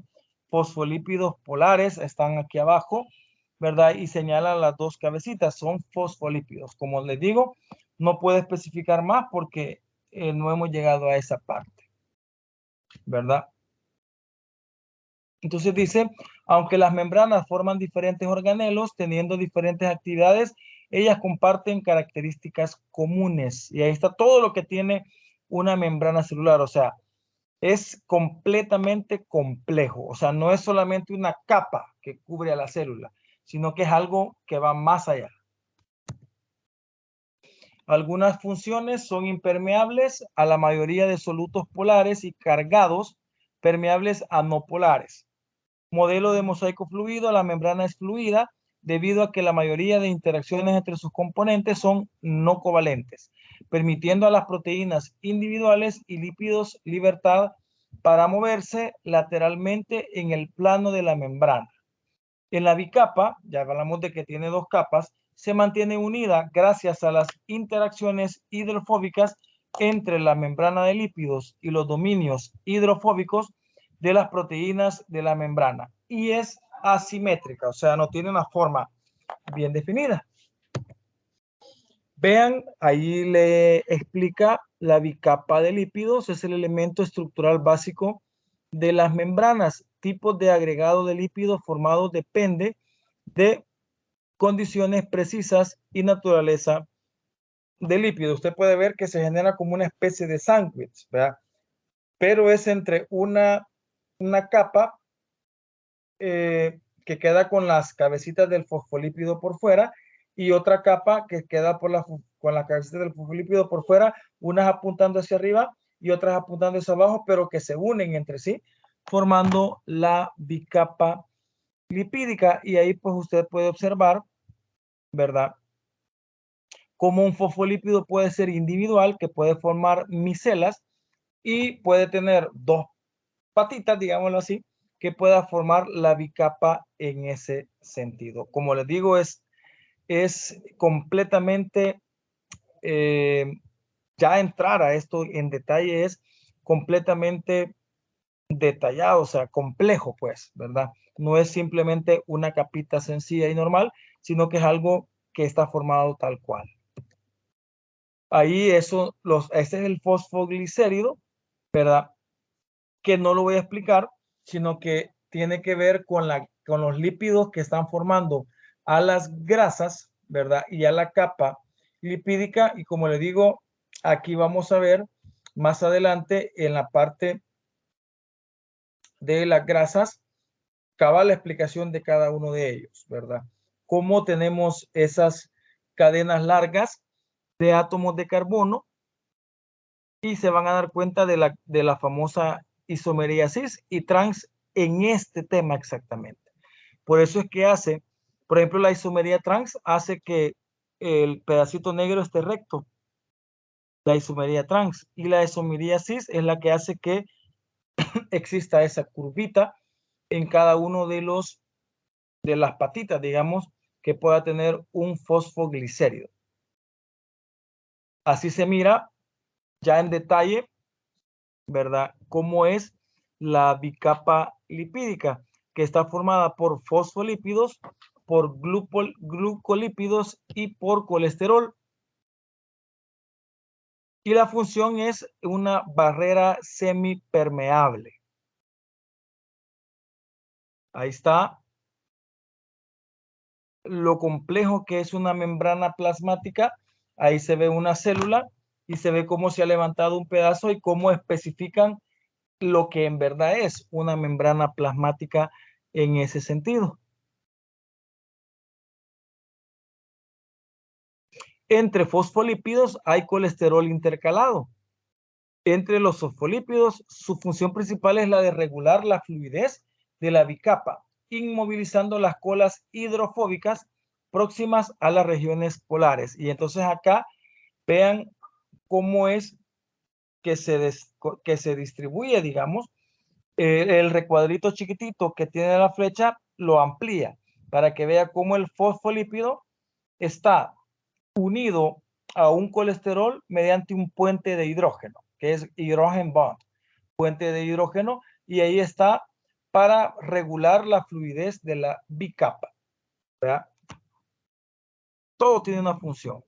fosfolípidos polares, están aquí abajo, ¿verdad? Y señalan las dos cabecitas, son fosfolípidos. Como les digo, no puedo especificar más porque no hemos llegado a esa parte, ¿verdad? Entonces dice, aunque las membranas forman diferentes organelos teniendo diferentes actividades, ellas comparten características comunes. Y ahí está todo lo que tiene una membrana celular, o sea, es completamente complejo. O sea, no es solamente una capa que cubre a la célula, sino que es algo que va más allá. Algunas funciones son impermeables a la mayoría de solutos polares y cargados, permeables a no polares. Modelo de mosaico fluido, la membrana es fluida debido a que la mayoría de interacciones entre sus componentes son no covalentes, permitiendo a las proteínas individuales y lípidos libertad para moverse lateralmente en el plano de la membrana. En la bicapa, ya hablamos de que tiene dos capas, se mantiene unida gracias a las interacciones hidrofóbicas entre la membrana de lípidos y los dominios hidrofóbicos de las proteínas de la membrana y es asimétrica, o sea, no tiene una forma bien definida. Vean, ahí le explica la bicapa de lípidos, es el elemento estructural básico de las membranas. Tipos de agregado de lípidos formados depende de condiciones precisas y naturaleza del lípido. Usted puede ver que se genera como una especie de sándwich, ¿verdad? Pero es entre una capa que queda con las cabecitas del fosfolípido por fuera y otra capa que queda con la cabecita del fosfolípido por fuera, unas apuntando hacia arriba y otras apuntando hacia abajo, pero que se unen entre sí, formando la bicapa lipídica. Y ahí pues usted puede observar, ¿verdad? Como un fosfolípido puede ser individual, que puede formar micelas y puede tener dos patitas, digámoslo así, que pueda formar la bicapa en ese sentido. Como les digo, es completamente, ya entrar a esto en detalle es completamente detallado, o sea, complejo, pues, ¿verdad? No es simplemente una capita sencilla y normal, sino que es algo que está formado tal cual. Ahí ese es el fosfoglicérido, ¿verdad? Que no lo voy a explicar, sino que tiene que ver con los lípidos que están formando a las grasas, ¿verdad? Y a la capa lipídica. Y como le digo, aquí vamos a ver más adelante en la parte de las grasas, cabal la explicación de cada uno de ellos, ¿verdad? Cómo tenemos esas cadenas largas de átomos de carbono y se van a dar cuenta de la famosa isomería cis y trans en este tema exactamente. Por eso es que por ejemplo, la isomería trans hace que el pedacito negro esté recto, la isomería trans, y la isomería cis es la que hace que exista esa curvita en cada uno de las patitas, digamos, que pueda tener un fosfoglicérido. Así se mira ya en detalle, ¿verdad? Cómo es la bicapa lipídica, que está formada por fosfolípidos, por glucolípidos y por colesterol. Y la función es una barrera semipermeable. Ahí está lo complejo que es una membrana plasmática. Ahí se ve una célula y se ve cómo se ha levantado un pedazo y cómo especifican lo que en verdad es una membrana plasmática en ese sentido. Entre fosfolípidos hay colesterol intercalado. Entre los fosfolípidos, su función principal es la de regular la fluidez de la bicapa, inmovilizando las colas hidrofóbicas próximas a las regiones polares. Y entonces acá vean cómo es que se distribuye, digamos, el recuadrito chiquitito que tiene la flecha lo amplía para que vea cómo el fosfolípido está unido a un colesterol mediante un puente de hidrógeno, que es hydrogen bond, puente de hidrógeno, y ahí está para regular la fluidez de la bicapa. ¿Verdad? Todo tiene una función.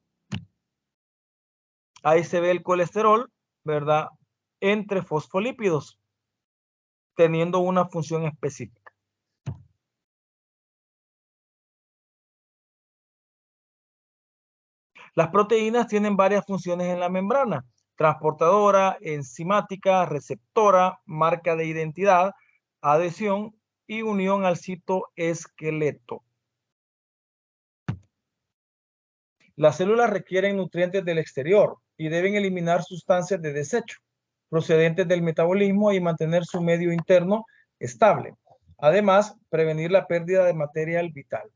Ahí se ve el colesterol, ¿verdad? Entre fosfolípidos, teniendo una función específica. Las proteínas tienen varias funciones en la membrana: transportadora, enzimática, receptora, marca de identidad, adhesión y unión al citoesqueleto. Las células requieren nutrientes del exterior y deben eliminar sustancias de desecho procedentes del metabolismo y mantener su medio interno estable. Además, prevenir la pérdida de material vital.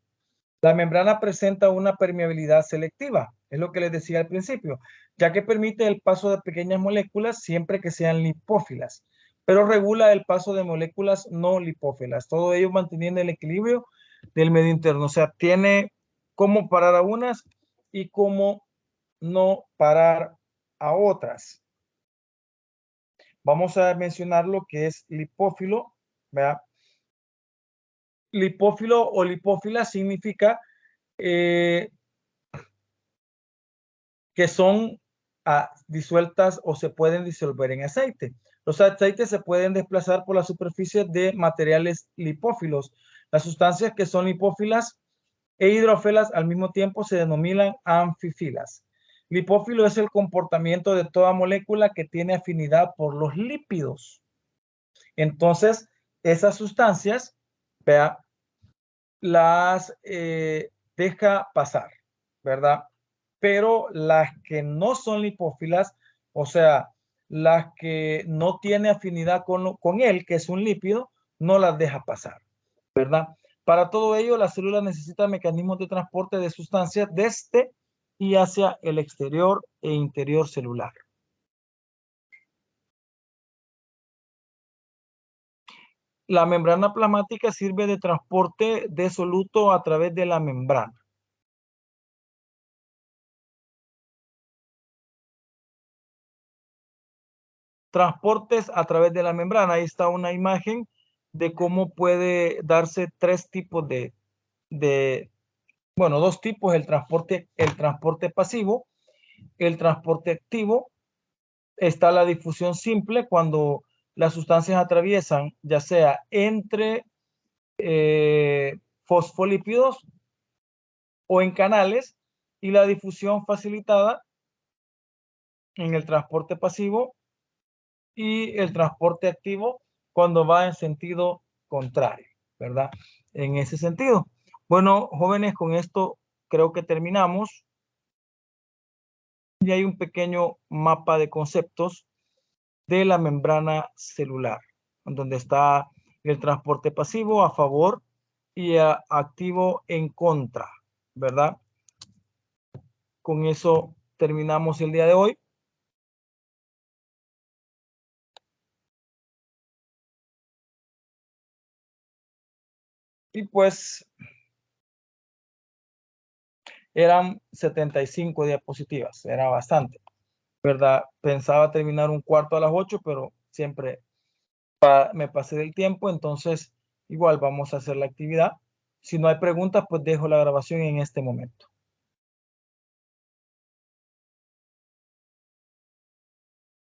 La membrana presenta una permeabilidad selectiva, es lo que les decía al principio, ya que permite el paso de pequeñas moléculas siempre que sean lipófilas, pero regula el paso de moléculas no lipófilas, todo ello manteniendo el equilibrio del medio interno. O sea, tiene cómo parar a unas y cómo no parar a otras. Vamos a mencionar lo que es lipófilo, ¿verdad? Lipófilo o lipófila significa que son disueltas o se pueden disolver en aceite. Los aceites se pueden desplazar por la superficie de materiales lipófilos. Las sustancias que son lipófilas e hidrófilas al mismo tiempo se denominan anfifilas. Lipófilo es el comportamiento de toda molécula que tiene afinidad por los lípidos. Entonces, esas sustancias, vea, las deja pasar, ¿verdad? Pero las que no son lipófilas, o sea, las que no tiene afinidad con él, que es un lípido, no las deja pasar, ¿verdad? Para todo ello, la célula necesita mecanismos de transporte de sustancias desde y hacia el exterior e interior celular. La membrana plasmática sirve de transporte de soluto a través de la membrana. Transportes a través de la membrana. Ahí está una imagen de cómo puede darse tres tipos bueno, dos tipos: el transporte pasivo, el transporte activo. Está la difusión simple, cuando las sustancias atraviesan ya sea entre fosfolípidos o en canales, y la difusión facilitada en el transporte pasivo y el transporte activo cuando va en sentido contrario, ¿verdad? En ese sentido. Bueno, jóvenes, con esto creo que terminamos. Y hay un pequeño mapa de conceptos de la membrana celular, donde está el transporte pasivo a favor y activo en contra, ¿verdad? Con eso terminamos el día de hoy. Y pues eran 75 diapositivas, era bastante. ¿verdad? Pensaba terminar un cuarto a las 8, pero siempre me pasé del tiempo, entonces igual vamos a hacer la actividad. Si no hay preguntas, pues dejo la grabación en este momento.